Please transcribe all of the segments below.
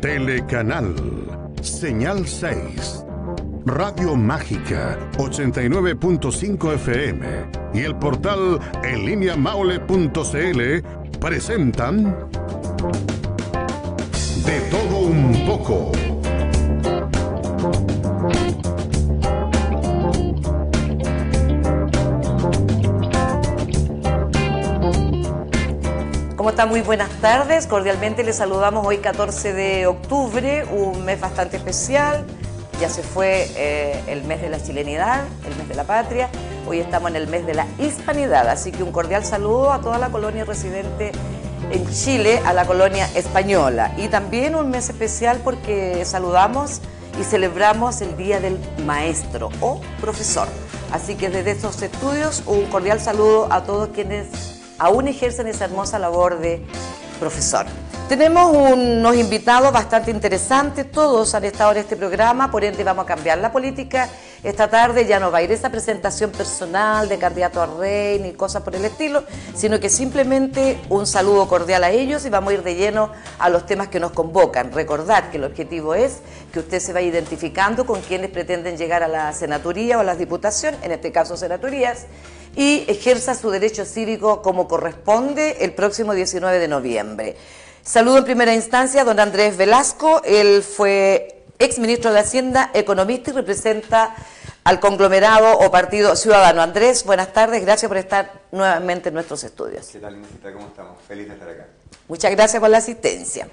Telecanal, Señal 6, Radio Mágica 89.5 FM y el portal enlineamaule.cl presentan De Todo Un Poco. ¿Cómo está? Muy buenas tardes. Cordialmente les saludamos hoy 14 de octubre, un mes bastante especial. Ya se fue el mes de la chilenidad, el mes de la patria. Hoy estamos en el mes de la hispanidad, así que un cordial saludo a toda la colonia residente en Chile, a la colonia española. Y también un mes especial porque saludamos y celebramos el Día del Maestro o Profesor. Así que desde estos estudios un cordial saludo a todos quienes aún ejercen esa hermosa labor de profesor. Tenemos unos invitados bastante interesantes, todos han estado en este programa, por ende vamos a cambiar la política. Esta tarde ya no va a ir esa presentación personal de candidato a rey ni cosas por el estilo, sino que simplemente un saludo cordial a ellos y vamos a ir de lleno a los temas que nos convocan. Recordad que el objetivo es que usted se vaya identificando con quienes pretenden llegar a la senaturía o a las diputaciones, en este caso senaturías, y ejerza su derecho cívico como corresponde el próximo 19 de noviembre. Saludo en primera instancia a don Andrés Velasco. Él fue exministro de Hacienda, economista y representa al conglomerado o partido Ciudadano. Andrés, buenas tardes, gracias por estar nuevamente en nuestros estudios. ¿Qué tal, Inesita? ¿Cómo estamos? Feliz de estar acá. Muchas gracias por la asistencia.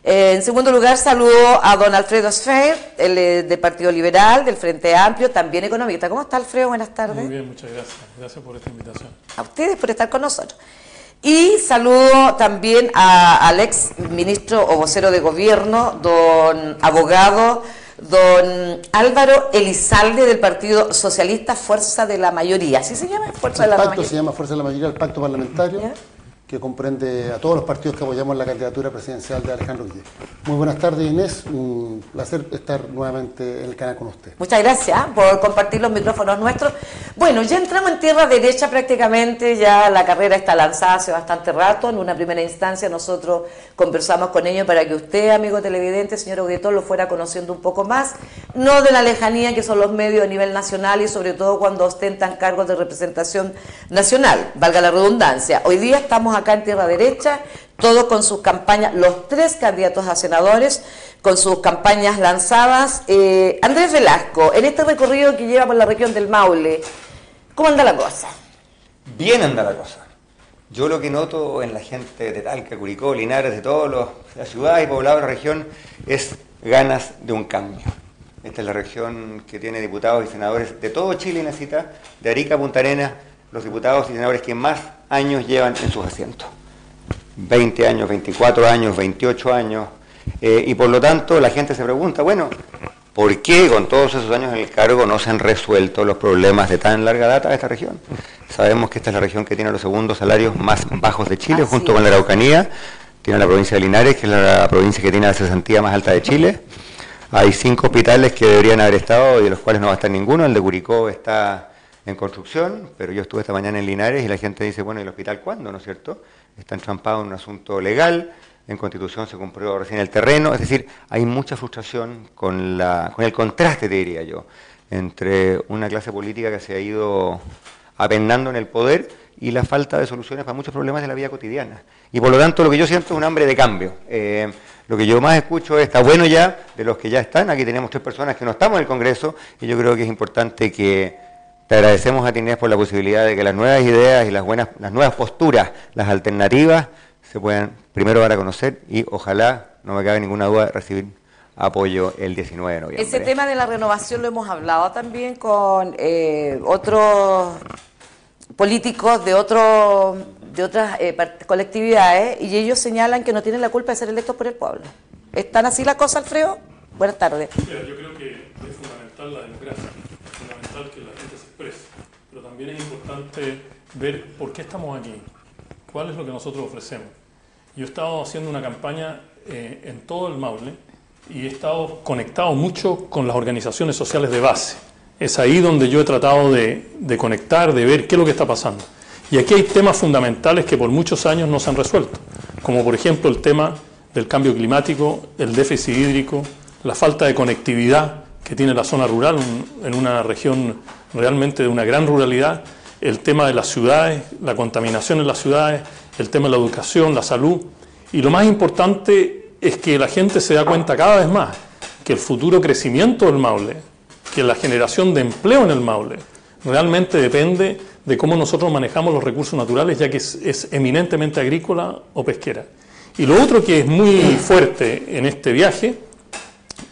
En segundo lugar, saludo a don Alfredo Sfer, del Partido Liberal, del Frente Amplio, también economista. ¿Cómo está, Alfredo? Buenas tardes. Muy bien, muchas gracias. Gracias por esta invitación. A ustedes por estar con nosotros. Y saludo también al ex ministro o vocero de gobierno, don abogado, don Álvaro Elizalde, del Partido Socialista Fuerza de la Mayoría. ¿Así se llama? Fuerza de la Mayoría. El pacto se llama Fuerza de la Mayoría, el pacto parlamentario. ¿Ya? Que comprende a todos los partidos que apoyamos la candidatura presidencial de Alejandro Guille. Muy buenas tardes, Inés, un placer estar nuevamente en el canal con usted. Muchas gracias por compartir los micrófonos nuestros. Bueno, ya entramos en tierra derecha prácticamente, ya la carrera está lanzada hace bastante rato. En una primera instancia nosotros conversamos con ellos para que usted, amigo televidente, señor auditor, lo fuera conociendo un poco más, no de la lejanía que son los medios a nivel nacional y sobre todo cuando ostentan cargos de representación nacional, valga la redundancia. Hoy día estamos acá en tierra derecha, todos con sus campañas, los tres candidatos a senadores, con sus campañas lanzadas. Andrés Velasco, en este recorrido que lleva por la región del Maule, ¿cómo anda la cosa? Bien anda la cosa. Yo lo que noto en la gente de Talca, Curicó, Linares, de todas las ciudades y poblados de la región, es ganas de un cambio. Esta es la región que tiene diputados y senadores de todo Chile, Inesita, de Arica a Punta Arenas, los diputados y senadores que más años llevan en sus asientos. 20 años, 24 años, 28 años. Y por lo tanto la gente se pregunta, bueno, ¿por qué con todos esos años en el cargo no se han resuelto los problemas de tan larga data de esta región? Sabemos que esta es la región que tiene los segundos salarios más bajos de Chile, junto con la Araucanía. Tiene la provincia de Linares, que es la provincia que tiene la cesantía más alta de Chile. Hay 5 hospitales que deberían haber estado y de los cuales no va a estar ninguno. El de Curicó está en construcción, pero yo estuve esta mañana en Linares y la gente dice, bueno, ¿y el hospital cuándo? ¿No es cierto? Está entrampado en un asunto legal, en Constitución se compró recién el terreno, es decir, hay mucha frustración con el contraste, te diría yo, entre una clase política que se ha ido apendando en el poder y la falta de soluciones para muchos problemas de la vida cotidiana. Y por lo tanto lo que yo siento es un hambre de cambio. Lo que yo más escucho es, está bueno ya, de los que ya están, aquí tenemos 3 personas que no estamos en el Congreso, y yo creo que es importante que te agradecemos a ti, Inés, por la posibilidad de que las nuevas ideas y las nuevas posturas, las alternativas, se puedan primero dar a conocer y ojalá, no me cabe ninguna duda, recibir apoyo el 19 de noviembre. Ese tema de la renovación lo hemos hablado también con otros políticos de otras colectividades y ellos señalan que no tienen la culpa de ser electos por el pueblo. ¿Están así la cosa, Alfredo? Buenas tardes. Mira, yo creo que es fundamental la democracia, es fundamental que la gente se exprese, pero también es importante ver por qué estamos aquí, cuál es lo que nosotros ofrecemos. Yo he estado haciendo una campaña en todo el Maule y he estado conectado mucho con las organizaciones sociales de base. Es ahí donde yo he tratado de conectar, de ver qué es lo que está pasando. Y aquí hay temas fundamentales que por muchos años no se han resuelto, como por ejemplo el tema del cambio climático, el déficit hídrico, la falta de conectividad que tiene la zona rural, en una región realmente de una gran ruralidad, el tema de las ciudades, la contaminación en las ciudades, el tema de la educación, la salud. Y lo más importante es que la gente se da cuenta cada vez más que el futuro crecimiento del Maule, que la generación de empleo en el Maule, realmente depende de cómo nosotros manejamos los recursos naturales, ya que es eminentemente agrícola o pesquera. Y lo otro que es muy fuerte en este viaje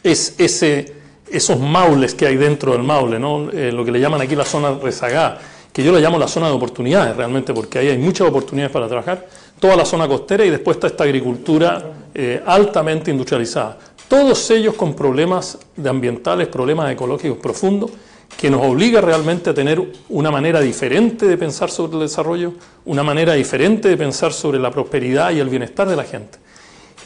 es esos maules que hay dentro del Maule, ¿no? Lo que le llaman aquí la zona rezagada, que yo la llamo la zona de oportunidades realmente, porque ahí hay muchas oportunidades para trabajar, toda la zona costera, y después está esta agricultura altamente industrializada. Todos ellos con problemas ambientales, problemas ecológicos profundos, que nos obliga realmente a tener una manera diferente de pensar sobre el desarrollo, una manera diferente de pensar sobre la prosperidad y el bienestar de la gente.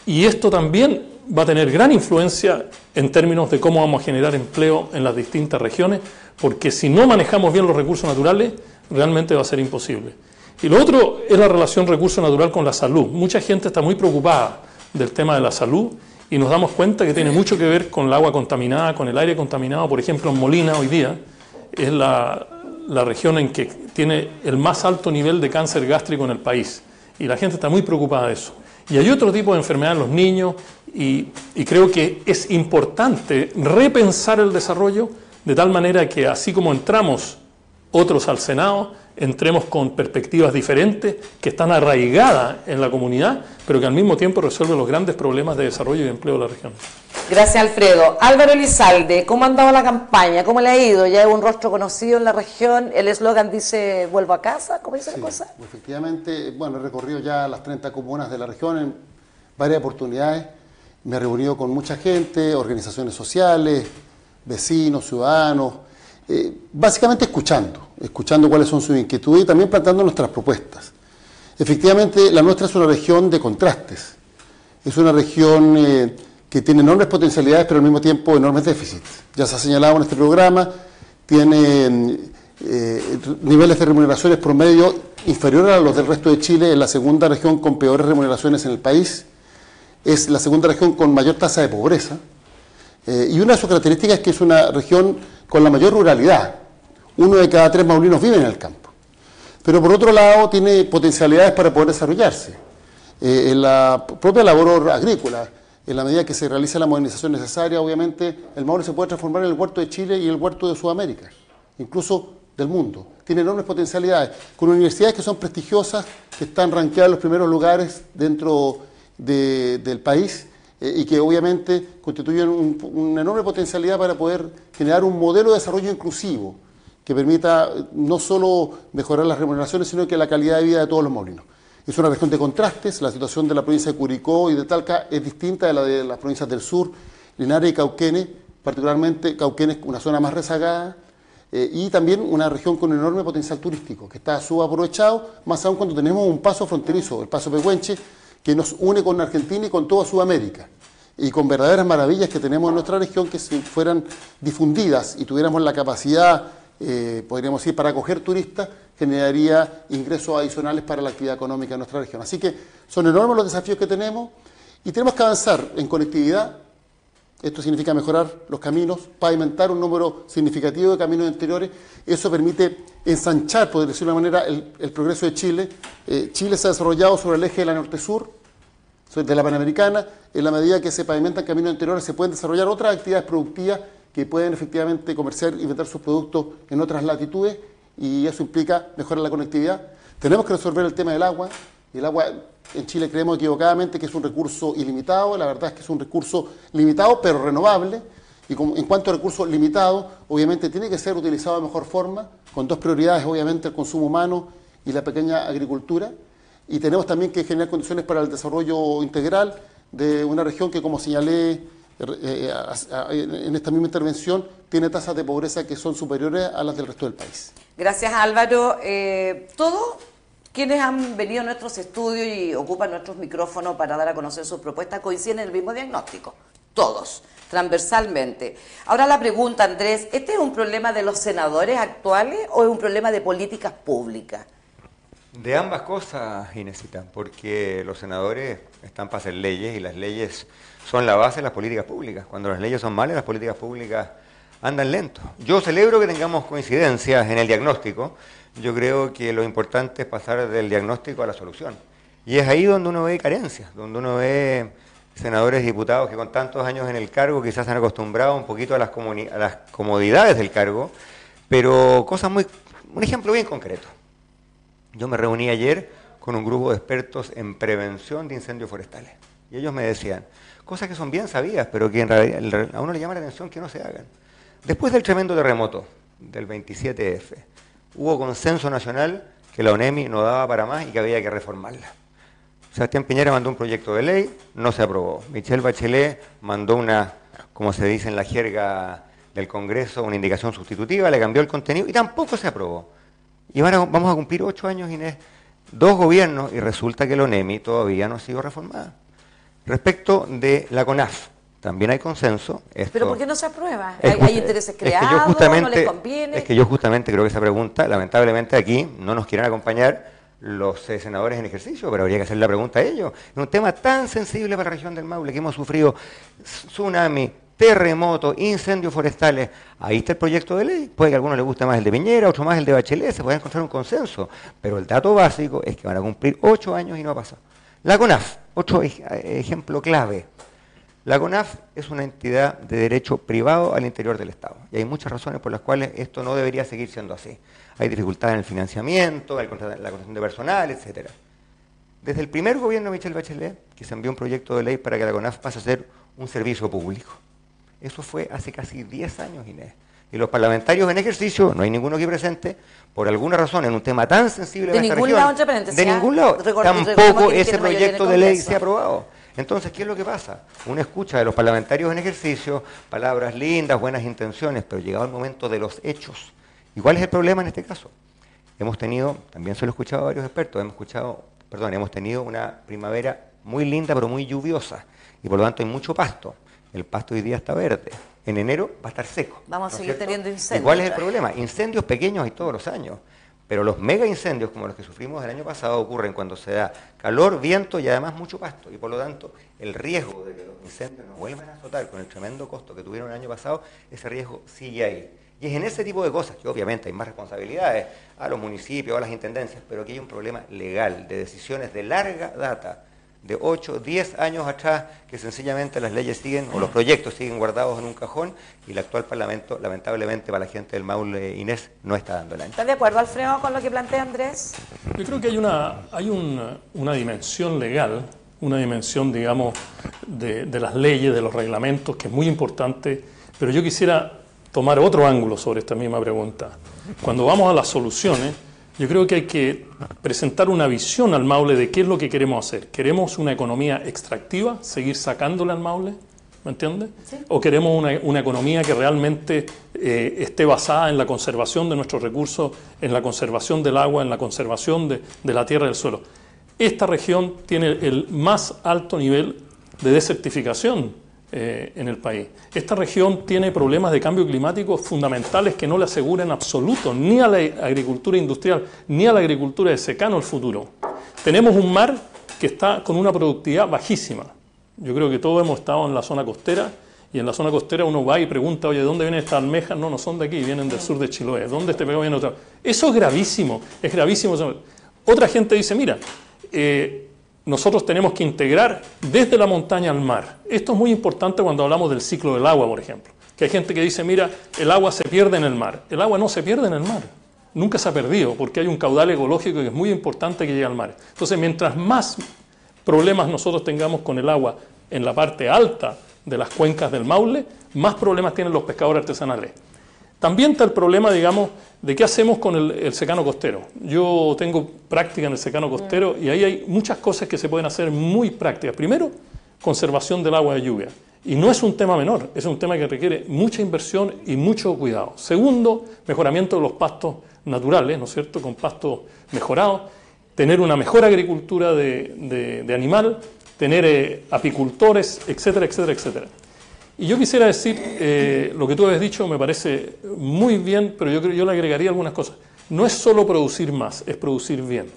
Y esto también va a tener gran influencia en términos de cómo vamos a generar empleo en las distintas regiones, porque si no manejamos bien los recursos naturales, realmente va a ser imposible. Y lo otro es la relación recurso natural con la salud. Mucha gente está muy preocupada del tema de la salud, y nos damos cuenta que tiene mucho que ver con el agua contaminada, con el aire contaminado. Por ejemplo, en Molina hoy día es la región en que tiene el más alto nivel de cáncer gástrico en el país, y la gente está muy preocupada de eso. Y hay otro tipo de enfermedad en los niños, y creo que es importante repensar el desarrollo de tal manera que, así como entramos otros al Senado, entremos con perspectivas diferentes que están arraigadas en la comunidad, pero que al mismo tiempo resuelven los grandes problemas de desarrollo y de empleo de la región. Gracias, Alfredo. Álvaro Elizalde, ¿cómo ha andado la campaña? ¿Cómo le ha ido? Ya es un rostro conocido en la región. El eslogan dice, vuelvo a casa. ¿Cómo dice la cosa? Efectivamente, bueno, he recorrido ya las 30 comunas de la región en varias oportunidades. Me he reunido con mucha gente, organizaciones sociales, vecinos, ciudadanos, básicamente escuchando cuáles son sus inquietudes y también planteando nuestras propuestas. Efectivamente, la nuestra es una región de contrastes, es una región que tiene enormes potencialidades, pero al mismo tiempo enormes déficits. Ya se ha señalado en este programa, tiene niveles de remuneraciones promedio inferiores a los del resto de Chile, es la segunda región con peores remuneraciones en el país, es la segunda región con mayor tasa de pobreza, y una de sus características es que es una región con la mayor ruralidad. 1 de cada 3 maulinos vive en el campo. Pero por otro lado tiene potencialidades para poder desarrollarse. En la propia labor agrícola, en la medida que se realiza la modernización necesaria, obviamente el Maule se puede transformar en el huerto de Chile y el huerto de Sudamérica, incluso del mundo. Tiene enormes potencialidades, con universidades que son prestigiosas, que están rankeadas en los primeros lugares dentro del país, y que obviamente constituyen una enorme potencialidad para poder generar un modelo de desarrollo inclusivo que permita no solo mejorar las remuneraciones, sino que la calidad de vida de todos los maulinos. Es una región de contrastes. La situación de la provincia de Curicó y de Talca es distinta de la de las provincias del sur, Linares y Cauquenes, particularmente Cauquenes, una zona más rezagada, y también una región con un enorme potencial turístico, que está subaprovechado, más aún cuando tenemos un paso fronterizo, el paso Pehuenche, que nos une con Argentina y con toda Sudamérica, y con verdaderas maravillas que tenemos en nuestra región, que si fueran difundidas y tuviéramos la capacidad, podríamos decir, para acoger turistas, generaría ingresos adicionales para la actividad económica de nuestra región. Así que son enormes los desafíos que tenemos, y tenemos que avanzar en conectividad. Esto significa mejorar los caminos, pavimentar un número significativo de caminos interiores. Eso permite ensanchar, por decirlo de una manera, el progreso de Chile. Chile se ha desarrollado sobre el eje de la norte-sur, de la Panamericana. En la medida que se pavimentan caminos interiores, se pueden desarrollar otras actividades productivas que pueden efectivamente comerciar y vender sus productos en otras latitudes, y eso implica mejorar la conectividad. Tenemos que resolver el tema del agua. Y el agua en Chile creemos equivocadamente que es un recurso ilimitado. La verdad es que es un recurso limitado pero renovable, y en cuanto a recursos limitados, obviamente tiene que ser utilizado de mejor forma, con dos prioridades, obviamente el consumo humano y la pequeña agricultura. Y tenemos también que generar condiciones para el desarrollo integral de una región que, como señalé en esta misma intervención, tiene tasas de pobreza que son superiores a las del resto del país. Gracias, Álvaro. Todos quienes han venido a nuestros estudios y ocupan nuestros micrófonos para dar a conocer sus propuestas coinciden en el mismo diagnóstico. Todos, transversalmente. Ahora la pregunta, Andrés, ¿este es un problema de los senadores actuales o es un problema de políticas públicas? De ambas cosas, Inesita, porque los senadores están para hacer leyes y las leyes son la base de las políticas públicas. Cuando las leyes son malas, las políticas públicas andan lento. Yo celebro que tengamos coincidencias en el diagnóstico. Yo creo que lo importante es pasar del diagnóstico a la solución. Y es ahí donde uno ve carencias, donde uno ve senadores y diputados que con tantos años en el cargo quizás se han acostumbrado un poquito a las comodidades del cargo, pero cosas muy... Un ejemplo bien concreto. Yo me reuní ayer con un grupo de expertos en prevención de incendios forestales. Y ellos me decían cosas que son bien sabidas, pero que en realidad a uno le llama la atención que no se hagan. Después del tremendo terremoto del 27F, hubo consenso nacional que la ONEMI no daba para más y que había que reformarla. Sebastián Piñera mandó un proyecto de ley, no se aprobó. Michelle Bachelet mandó una, como se dice en la jerga del Congreso, una indicación sustitutiva, le cambió el contenido y tampoco se aprobó. Y ahora vamos a cumplir 8 años, Inés, 2 gobiernos, y resulta que la ONEMI todavía no ha sido reformada. Respecto de la CONAF, también hay consenso. ¿Pero por qué no se aprueba? ¿Hay intereses creados? ¿No les conviene? Es que yo justamente creo que esa pregunta, lamentablemente aquí, no nos quieren acompañar los senadores en ejercicio, pero habría que hacer la pregunta a ellos. Es un tema tan sensible para la región del Maule, que hemos sufrido tsunami, terremotos, incendios forestales. Ahí está el proyecto de ley. Puede que a algunos les guste más el de Piñera, otro más el de Bachelet, se puede encontrar un consenso. Pero el dato básico es que van a cumplir 8 años y no ha pasado. La CONAF, otro ejemplo clave. La CONAF es una entidad de derecho privado al interior del Estado. Y hay muchas razones por las cuales esto no debería seguir siendo así. Hay dificultades en el financiamiento, en la contratación de personal, etc. Desde el primer gobierno de Michelle Bachelet, que se envió un proyecto de ley para que la CONAF pase a ser un servicio público. Eso fue hace casi 10 años, Inés. Y los parlamentarios en ejercicio, no hay ninguno aquí presente, por alguna razón, en un tema tan sensible de esta región, de ningún lado, tampoco ese proyecto de ley se ha aprobado. Entonces, ¿qué es lo que pasa? Uno escucha de los parlamentarios en ejercicio palabras lindas, buenas intenciones, pero llegado el momento de los hechos. ¿Y cuál es el problema en este caso? Hemos tenido, también se lo he escuchado a varios expertos, hemos tenido una primavera muy linda, pero muy lluviosa, y por lo tanto hay mucho pasto. El pasto hoy día está verde. En enero va a estar seco. Vamos a seguir teniendo incendios. ¿Y cuál es el problema? Incendios pequeños hay todos los años, pero los mega incendios como los que sufrimos el año pasado ocurren cuando se da calor, viento y además mucho pasto. Y por lo tanto, el riesgo de que los incendios nos vuelvan a azotar con el tremendo costo que tuvieron el año pasado, ese riesgo sigue ahí. Y es en ese tipo de cosas que obviamente hay más responsabilidades a los municipios, a las intendencias, pero aquí hay un problema legal de decisiones de larga data, de 8, 10 años atrás, que sencillamente las leyes siguen, o los proyectos siguen guardados en un cajón, y el actual Parlamento, lamentablemente para la gente del Maule, Inés, no está dando el ancho. ¿Estás de acuerdo, Alfredo, con lo que plantea Andrés? Yo creo que hay una dimensión legal, una dimensión, digamos, de las leyes, de los reglamentos, que es muy importante, pero yo quisiera tomar otro ángulo sobre esta misma pregunta. Cuando vamos a las soluciones, yo creo que hay que presentar una visión al Maule de qué es lo que queremos hacer. ¿Queremos una economía extractiva, seguir sacándole al Maule? ¿Me entiendes? Sí. ¿O queremos una economía que realmente esté basada en la conservación de nuestros recursos, en la conservación del agua, en la conservación de la tierra y del suelo? Esta región tiene el más alto nivel de desertificación en el país. Esta región tiene problemas de cambio climático fundamentales que no le aseguran en absoluto ni a la agricultura industrial ni a la agricultura de secano el futuro. Tenemos un mar que está con una productividad bajísima. Yo creo que todos hemos estado en la zona costera, y en la zona costera uno va y pregunta, oye, ¿de dónde vienen estas almejas? No son de aquí, vienen del sur de Chiloé. ¿Dónde este pegado viene otra? Eso es gravísimo, es gravísimo. Otra gente dice, mira, nosotros tenemos que integrar desde la montaña al mar. Esto es muy importante cuando hablamos del ciclo del agua, por ejemplo. Que hay gente que dice, mira, el agua se pierde en el mar. El agua no se pierde en el mar. Nunca se ha perdido, porque hay un caudal ecológico que es muy importante que llegue al mar. Entonces, mientras más problemas nosotros tengamos con el agua en la parte alta de las cuencas del Maule, más problemas tienen los pescadores artesanales. También está el problema, digamos, de qué hacemos con el secano costero. Yo tengo práctica en el secano costero y ahí hay muchas cosas que se pueden hacer muy prácticas. Primero, conservación del agua de lluvia. Y no es un tema menor, es un tema que requiere mucha inversión y mucho cuidado. Segundo, mejoramiento de los pastos naturales, ¿no es cierto?, con pastos mejorados. Tener una mejor agricultura de animal, tener apicultores, etcétera, etcétera, etcétera. Y yo quisiera decir, lo que tú habías dicho me parece muy bien, pero yo le agregaría algunas cosas. No es solo producir más, es producir bien.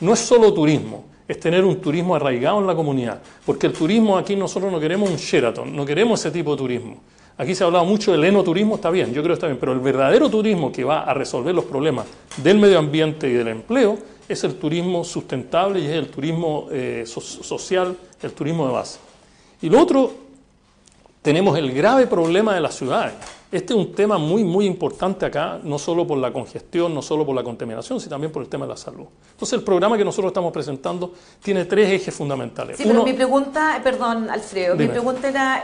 no es solo turismo, es tener un turismo arraigado en la comunidad, porque el turismo aquí nosotros no queremos un Sheraton, no queremos ese tipo de turismo. Aquí se ha hablado mucho del enoturismo, está bien, yo creo que está bien, pero el verdadero turismo que va a resolver los problemas del medio ambiente y del empleo es el turismo sustentable y es el turismo social, el turismo de base. Y lo otro, tenemos el grave problema de las ciudades. Este es un tema muy, muy importante acá, no solo por la congestión, no solo por la contaminación, sino también por el tema de la salud. Entonces, el programa que nosotros estamos presentando tiene 3 ejes fundamentales. Sí, pero mi pregunta, perdón, Alfredo, dime. mi pregunta era,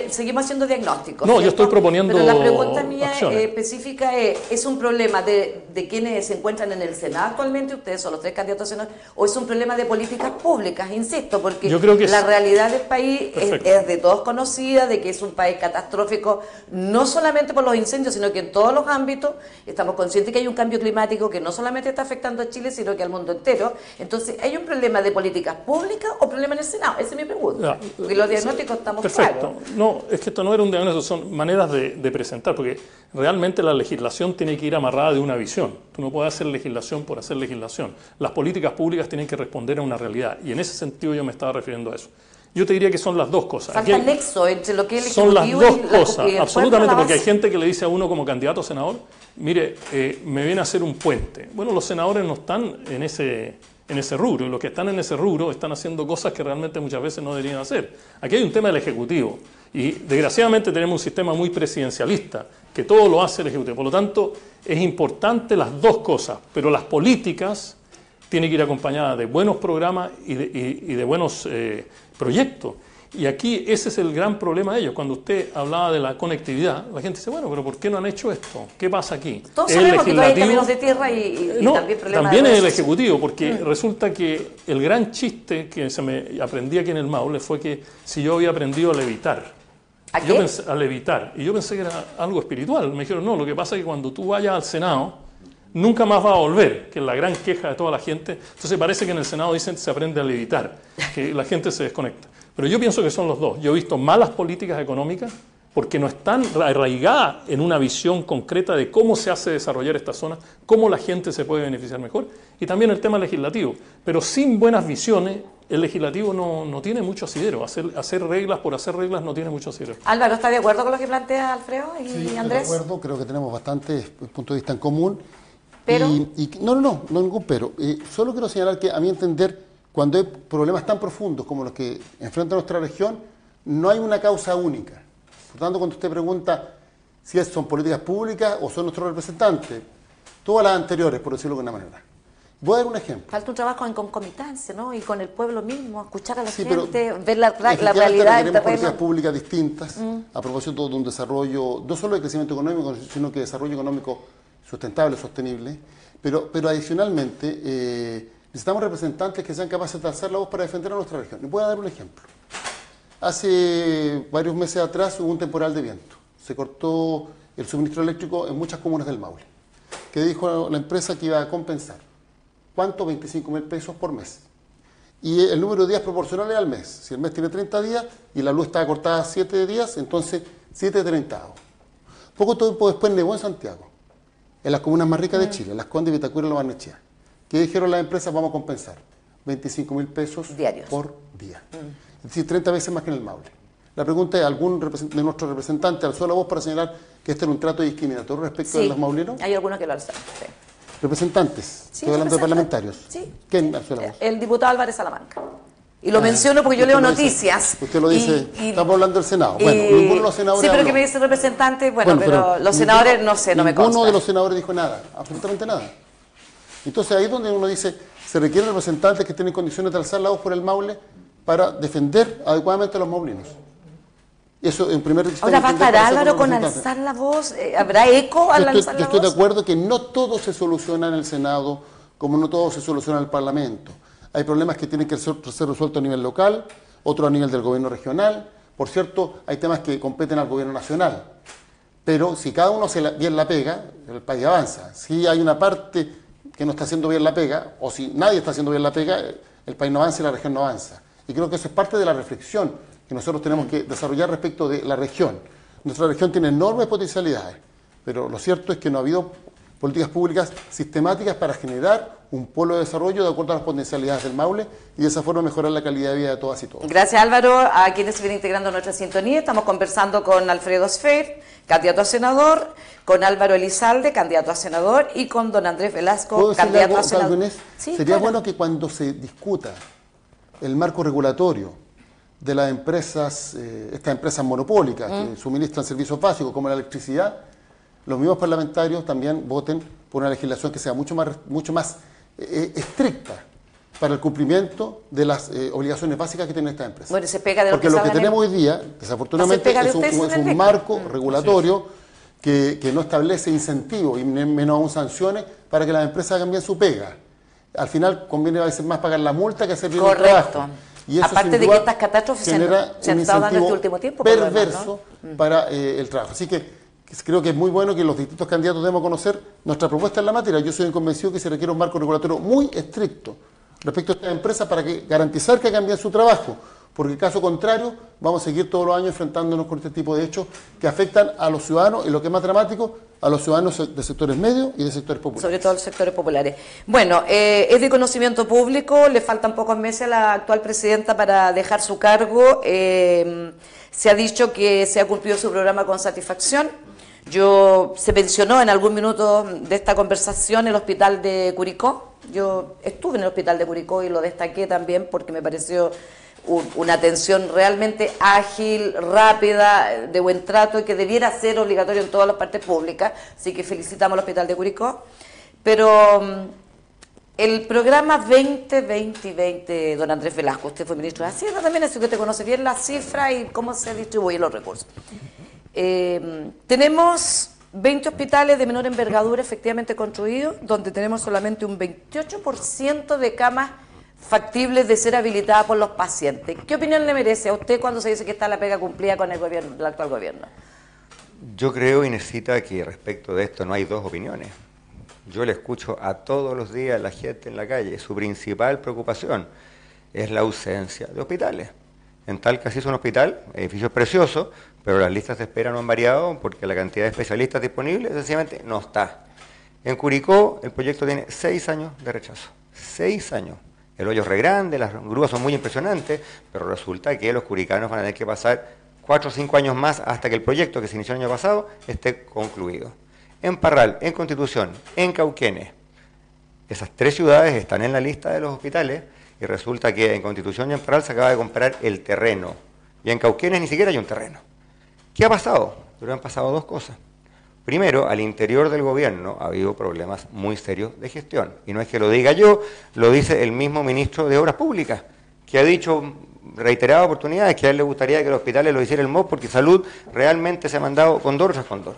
seguimos haciendo diagnósticos. No, ¿cierto? yo estoy proponiendo Pero la pregunta mía acciones. específica es un problema de quienes se encuentran en el Senado actualmente, ustedes son los 3 candidatos a Senado, o es un problema de políticas públicas, insisto, porque Yo creo que la realidad del país Perfecto. es de todos conocida, de que es un país catastrófico, no solamente por los incendios, sino que en todos los ámbitos. Estamos conscientes que hay un cambio climático que no solamente está afectando a Chile, sino que al mundo entero. Entonces, ¿hay un problema de políticas públicas o problema en el Senado? Esa es mi pregunta. Ya. Porque los diagnósticos estamos Perfecto. claros. No, es que esto no era un diagnóstico, son maneras de presentar, porque realmente la legislación tiene que ir amarrada de una visión. Tú no puedes hacer legislación por hacer legislación. Las políticas públicas tienen que responder a una realidad, y en ese sentido yo me estaba refiriendo a eso. Yo te diría que son las dos cosas. Falta el nexo entre lo que es el Son las Ejecutivo dos y la cosas, y el absolutamente, pueblo, porque hay gente que le dice a uno como candidato a senador, mire, me viene a hacer un puente. Bueno, los senadores no están en ese rubro, y los que están en ese rubro están haciendo cosas que realmente muchas veces no deberían hacer. Aquí hay un tema del Ejecutivo, y desgraciadamente tenemos un sistema muy presidencialista, que todo lo hace el Ejecutivo. Por lo tanto, es importante las dos cosas, pero las políticas tienen que ir acompañadas de buenos programas y de buenos proyectos. Y aquí ese es el gran problema de ellos. Cuando usted hablaba de la conectividad, la gente dice, bueno, pero ¿por qué no han hecho esto? ¿Qué pasa aquí? Todos ¿Es sabemos que todavía hay legislativo? caminos de tierra y No, también problemas también de es el redes sociales. Ejecutivo, porque resulta que el gran chiste que se me aprendí aquí en el Maule fue que si yo había aprendido a levitar. ¿A Yo qué? pensé, a levitar. Y yo pensé que era algo espiritual. Me dijeron, no, lo que pasa es que cuando tú vayas al Senado, nunca más vas a volver, que es la gran queja de toda la gente. Entonces parece que en el Senado dicen se aprende a levitar, que la gente se desconecta. Pero yo pienso que son los dos. Yo he visto malas políticas económicas porque no están arraigadas en una visión concreta de cómo se hace desarrollar esta zona, cómo la gente se puede beneficiar mejor, y también el tema legislativo. Pero sin buenas visiones, el legislativo no tiene mucho asidero. Hacer reglas por hacer reglas no tiene mucho asidero. Álvaro, ¿está de acuerdo con lo que plantea Alfredo y Sí, estoy Andrés? de acuerdo, creo que tenemos bastantes puntos de vista en común. Pero- No ningún pero. Solo quiero señalar que, a mi entender, cuando hay problemas tan profundos como los que enfrenta nuestra región, no hay una causa única. Por tanto, cuando usted pregunta si son políticas públicas o son nuestros representantes, todas las anteriores, por decirlo de una manera. Voy a dar un ejemplo. Falta un trabajo en concomitancia, ¿no? Y con el pueblo mismo, escuchar a la Sí, pero gente, ver la efectivamente realidad del requerimos políticas terreno. públicas distintas a propósito de un desarrollo, no solo de crecimiento económico, sino que desarrollo económico sustentable, sostenible. Pero adicionalmente, necesitamos representantes que sean capaces de alzar la voz para defender a nuestra región. Y voy a dar un ejemplo. Hace varios meses atrás hubo un temporal de viento. Se cortó el suministro eléctrico en muchas comunas del Maule. ¿Qué dijo la empresa? Que iba a compensar. ¿Cuánto? 25.000 pesos por mes. Y el número de días proporcional al mes. Si el mes tiene 30 días y la luz estaba cortada 7 días, entonces 7 30. Poco tiempo después nevó en Santiago, en las comunas más ricas de Chile, Las Condes, Vitacura y La Barnechea. ¿Qué dijeron las empresas? Vamos a compensar 25.000 pesos Diarios. por día. Es decir, 30 veces más que en el Maule. La pregunta es, ¿algún de nuestros representantes alzó la voz para señalar que este era un trato discriminatorio respecto de los mauleros? Hay algunos que lo alzan. Sí. Representantes, Sí, estoy hablando de representantes. parlamentarios. Sí. ¿Quién alzó la voz? El diputado Álvarez Salamanca. Y lo menciono porque yo Usted leo lo dice- noticias. Usted lo dice, y- estamos hablando del Senado. y- Bueno, ninguno de los senadores Sí, pero habló. que me dice representante, bueno, pero los ninguno- senadores no sé, no me consta. Ninguno de los senadores dijo nada, absolutamente nada. Entonces ahí es donde uno dice, se requieren representantes que estén en condiciones de alzar la voz por el Maule para defender adecuadamente a los maulinos. Eso en primer requisito. Ahora, hay que entender ¿bastará para ser Álvaro con representantes. alzar la voz? ¿Habrá eco al Yo alzar la estoy de voz? acuerdo que no todo se soluciona en el Senado, como no todo se soluciona en el Parlamento. Hay problemas que tienen que ser resueltos a nivel local, otros a nivel del gobierno regional. Por cierto, hay temas que competen al gobierno nacional. Pero si cada uno hace bien la pega, el país avanza. Si hay una parte que no está haciendo bien la pega, o si nadie está haciendo bien la pega, el país no avanza y la región no avanza. Y creo que eso es parte de la reflexión que nosotros tenemos que desarrollar respecto de la región. Nuestra región tiene enormes potencialidades, pero lo cierto es que no ha habido políticas públicas sistemáticas para generar un polo de desarrollo de acuerdo a las potencialidades del Maule y de esa forma mejorar la calidad de vida de todas y todos. Gracias, Álvaro, a quienes se vienen integrando a nuestra sintonía. Estamos conversando con Alfredo Sfer, candidato a senador, con Álvaro Elizalde, candidato a senador, y con don Andrés Velasco, candidato a senador. Sí, sería bueno que cuando se discuta el marco regulatorio de las empresas, estas empresas monopólicas que suministran servicios básicos como la electricidad, los mismos parlamentarios también voten por una legislación que sea mucho más estricta para el cumplimiento de las obligaciones básicas que tienen estas empresas. Bueno, se pega de lo porque lo que tenemos hoy día, desafortunadamente, es un marco regulatorio que no establece incentivos y menos aún sanciones para que las empresas hagan bien su pega. Al final conviene a veces más pagar la multa que hacer bien el trabajo. Y eso, aparte de que estas catástrofes genera un incentivo último tiempo, perverso para el trabajo. Así que creo que es muy bueno que los distintos candidatos demos a conocer nuestra propuesta en la materia. Yo soy convencido que se requiere un marco regulatorio muy estricto respecto a estas empresas para garantizar que hagan bien su trabajo, porque en caso contrario vamos a seguir todos los años enfrentándonos con este tipo de hechos que afectan a los ciudadanos y lo que es más dramático, a los ciudadanos de sectores medios y de sectores populares. Sobre todo los sectores populares. Bueno, es de conocimiento público, le faltan pocos meses a la actual presidenta para dejar su cargo. Se ha dicho que se ha cumplido su programa con satisfacción. Se mencionó en algún minuto de esta conversación el hospital de Curicó. Yo estuve en el hospital de Curicó y lo destaqué también porque me pareció una atención realmente ágil, rápida, de buen trato y que debiera ser obligatorio en todas las partes públicas. Así que felicitamos al hospital de Curicó. Pero el programa 2020, don Andrés Velasco, usted fue ministro de Hacienda también, así que usted conoce bien las cifras y cómo se distribuyen los recursos. Tenemos 20 hospitales de menor envergadura efectivamente construidos, donde tenemos solamente un 28% de camas factibles de ser habilitadas por los pacientes. ¿Qué opinión le merece a usted cuando se dice que está la pega cumplida con el gobierno, el actual gobierno? Yo creo, Inesita, que respecto de esto no hay dos opiniones. Yo le escucho a todos los días a la gente en la calle. Su principal preocupación es la ausencia de hospitales. En Talca se hizo un hospital, edificios preciosos, pero las listas de espera no han variado porque la cantidad de especialistas disponibles sencillamente no está. En Curicó el proyecto tiene 6 años de rechazo. 6 años. El hoyo es re grande, las grúas son muy impresionantes, pero resulta que los curicanos van a tener que pasar 4 o 5 años más hasta que el proyecto que se inició el año pasado esté concluido. En Parral, en Constitución, en Cauquenes, esas 3 ciudades están en la lista de los hospitales y resulta que en Constitución y en Parral se acaba de comprar el terreno y en Cauquenes ni siquiera hay un terreno. ¿Qué ha pasado? Pero han pasado 2 cosas. Primero, al interior del gobierno ha habido problemas muy serios de gestión. Y no es que lo diga yo, lo dice el mismo ministro de Obras Públicas, que ha dicho reiteradas oportunidades que a él le gustaría que los hospitales lo hiciera el MOP porque salud realmente se ha mandado condoro tras condoro.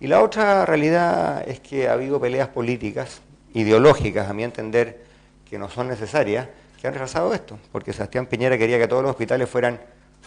Y la otra realidad es que ha habido peleas políticas, ideológicas, a mi entender, que no son necesarias, que han retrasado esto. Porque Sebastián Piñera quería que todos los hospitales fueran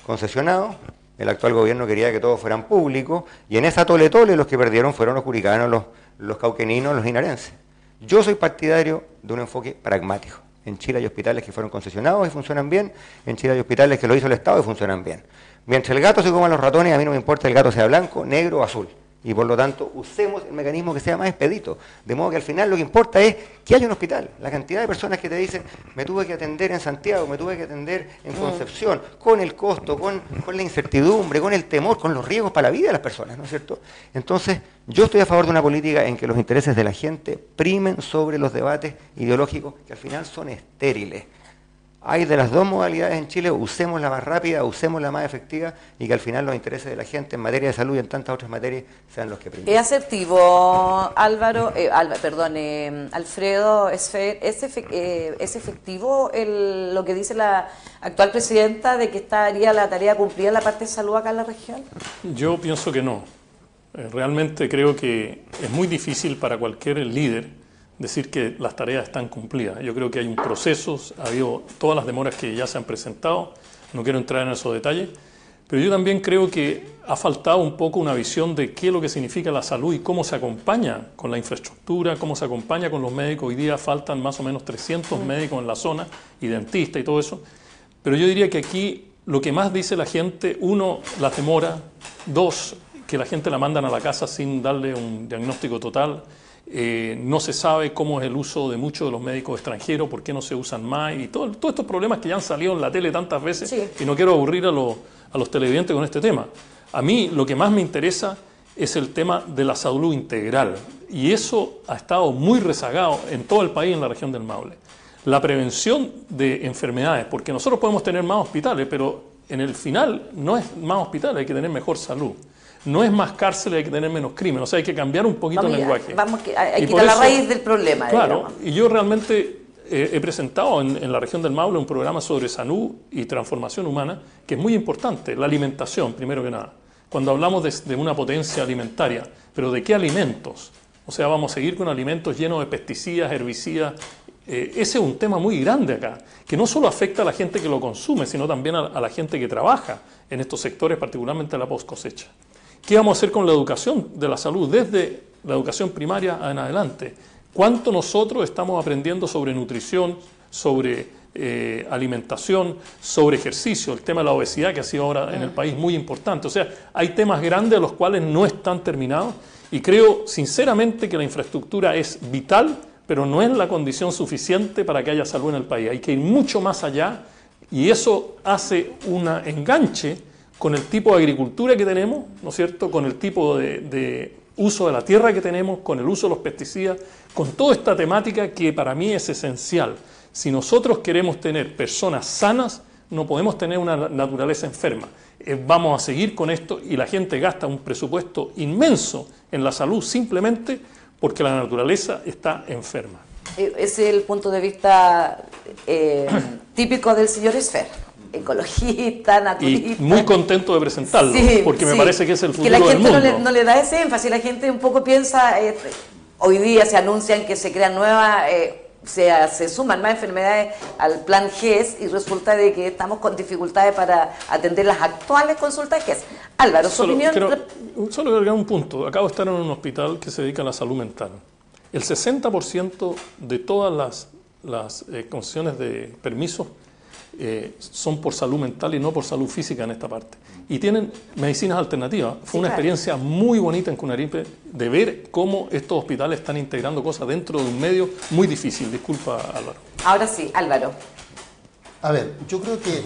concesionados, el actual gobierno quería que todos fueran públicos, y en esa tole-tole los que perdieron fueron los curicanos, los cauqueninos, los linarenses. Yo soy partidario de un enfoque pragmático. En Chile hay hospitales que fueron concesionados y funcionan bien, en Chile hay hospitales que lo hizo el Estado y funcionan bien. Mientras el gato se coma los ratones, a mí no me importa el gato sea blanco, negro o azul. Y por lo tanto, usemos el mecanismo que sea más expedito. De modo que al final lo que importa es que haya un hospital. La cantidad de personas que te dicen, me tuve que atender en Santiago, me tuve que atender en Concepción, con el costo, con la incertidumbre, con el temor, con los riesgos para la vida de las personas, ¿no es cierto? Entonces, yo estoy a favor de una política en que los intereses de la gente primen sobre los debates ideológicos que al final son estériles. Hay de las 2 modalidades en Chile, usemos la más rápida, usemos la más efectiva y que al final los intereses de la gente en materia de salud y en tantas otras materias sean los que primen. ¿Es asertivo, Alfredo Sfer, es efectivo lo que dice la actual presidenta de que estaría la tarea cumplida en la parte de salud acá en la región? Yo pienso que no. Realmente creo que es muy difícil para cualquier líder decir que las tareas están cumplidas. Yo creo que hay un proceso, ha habido todas las demoras que ya se han presentado, no quiero entrar en esos detalles, pero yo también creo que ha faltado un poco una visión de qué es lo que significa la salud y cómo se acompaña con la infraestructura, cómo se acompaña con los médicos. Hoy día faltan más o menos 300 médicos en la zona y dentistas y todo eso, pero yo diría que aquí lo que más dice la gente, 1, las demoras, 2, que la gente la mandan a la casa sin darle un diagnóstico total, no se sabe cómo es el uso de muchos de los médicos extranjeros, por qué no se usan más, y todos estos problemas que ya han salido en la tele tantas veces, Sí. y no quiero aburrir a los televidentes con este tema. A mí lo que más me interesa es el tema de la salud integral, y eso ha estado muy rezagado en todo el país, en la región del Maule. La prevención de enfermedades, porque nosotros podemos tener más hospitales, pero en el final no es más hospitales, hay que tener mejor salud. No es más cárceles, hay que tener menos crimen. O sea, hay que cambiar un poquito el lenguaje. Hay Y que por ir a la eso, raíz del problema. Claro, digamos. y yo realmente he presentado en la región del Maule un programa sobre salud y transformación humana que es muy importante. La alimentación, primero que nada. Cuando hablamos de una potencia alimentaria, pero ¿de qué alimentos? O sea, vamos a seguir con alimentos llenos de pesticidas, herbicidas. Ese es un tema muy grande acá, que no solo afecta a la gente que lo consume, sino también a la gente que trabaja en estos sectores, particularmente la post cosecha. ¿Qué vamos a hacer con la educación de la salud desde la educación primaria en adelante? ¿Cuánto nosotros estamos aprendiendo sobre nutrición, sobre alimentación, sobre ejercicio? El tema de la obesidad, que ha sido ahora en el país muy importante. O sea, hay temas grandes los cuales no están terminados, y creo sinceramente que la infraestructura es vital, pero no es la condición suficiente para que haya salud en el país. Hay que ir mucho más allá, y eso hace un enganche con el tipo de agricultura que tenemos, ¿no es cierto?, con el tipo de uso de la tierra que tenemos, con el uso de los pesticidas, con toda esta temática que para mí es esencial. Si nosotros queremos tener personas sanas, no podemos tener una naturaleza enferma. Vamos a seguir con esto, y la gente gasta un presupuesto inmenso en la salud simplemente porque la naturaleza está enferma. Ese es el punto de vista típico del señor Esfer, ecologista, naturista. Y muy contento de presentarlo, Sí, porque me sí. parece que es el futuro que la del gente mundo. no le da ese énfasis, la gente un poco piensa, hoy día se anuncian que se crean nuevas, se suman más enfermedades al plan GES, y resulta de que estamos con dificultades para atender las actuales consultas GES. Álvaro, su opinión. Solo agregar un punto. Acabo de estar en un hospital que se dedica a la salud mental. El 60% de todas las concesiones de permisos son por salud mental y no por salud física en esta parte. Y tienen medicinas alternativas. Fue una experiencia muy bonita en Cunaripe de ver cómo estos hospitales están integrando cosas dentro de un medio muy difícil. Disculpa, Álvaro. Ahora sí, Álvaro. A ver, yo creo que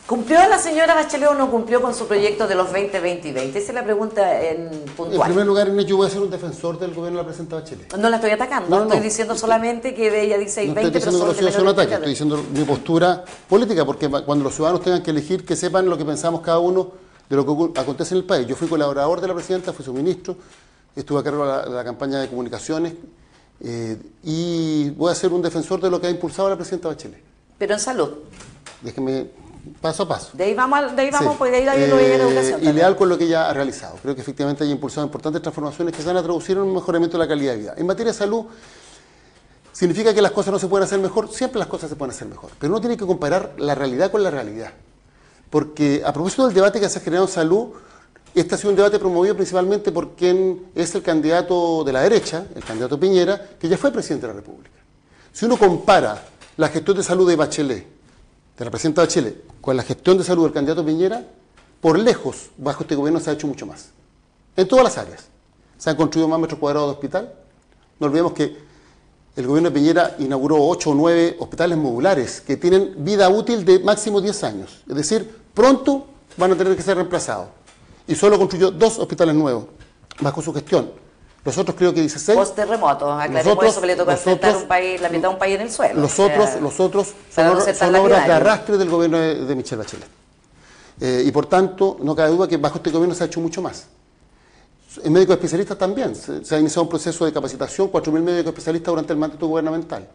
¿Cumplió la señora Bachelet o no cumplió con su proyecto de los 20, 20 y 20? Esa es la pregunta en puntual. en primer lugar, Inés, yo voy a ser un defensor del gobierno de la presidenta Bachelet. No la estoy atacando, No, estoy no. diciendo solamente que ella dice No 20, estoy pero diciendo que son los ciudadanos son un ataque, estoy diciendo mi postura política, porque cuando los ciudadanos tengan que elegir, que sepan lo que pensamos cada uno de lo que acontece en el país. Yo fui colaborador de la presidenta, fui su ministro, estuve a cargo de la campaña de comunicaciones, y voy a ser un defensor de lo que ha impulsado la presidenta Bachelet. Pero en salud. Déjeme paso a paso. De ahí vamos, Sí. porque de ahí lo voy a ir a educación. Y también. leal con lo que ella ha realizado. Creo que efectivamente haya impulsado importantes transformaciones que se van a traducir en un mejoramiento de la calidad de vida. En materia de salud, ¿significa que las cosas no se pueden hacer mejor? Siempre las cosas se pueden hacer mejor. Pero uno tiene que comparar la realidad con la realidad. Porque a propósito del debate que se ha generado en salud, este ha sido un debate promovido principalmente por quien es el candidato de la derecha, el candidato Piñera, que ya fue presidente de la República. Si uno compara la gestión de salud de Bachelet, de la presidenta Bachelet, con la gestión de salud del candidato Piñera, por lejos, bajo este gobierno se ha hecho mucho más. En todas las áreas. Se han construido más metros cuadrados de hospital. No olvidemos que el gobierno de Piñera inauguró 8 o 9 hospitales modulares que tienen vida útil de máximo 10 años. Es decir, pronto van a tener que ser reemplazados. Y solo construyó 2 hospitales nuevos bajo su gestión. Los otros creo que 16. Post-terremotos, aclaremos eso, que le tocó enfrentar un país, la mitad de un país en el suelo. Los otros para no ser tan son obras de lapidario. arrastre del gobierno de Michelle Bachelet. Y por tanto, no cabe duda que bajo este gobierno se ha hecho mucho más. En médicos especialistas también. Se ha iniciado un proceso de capacitación, 4.000 médicos especialistas durante el mandato gubernamental.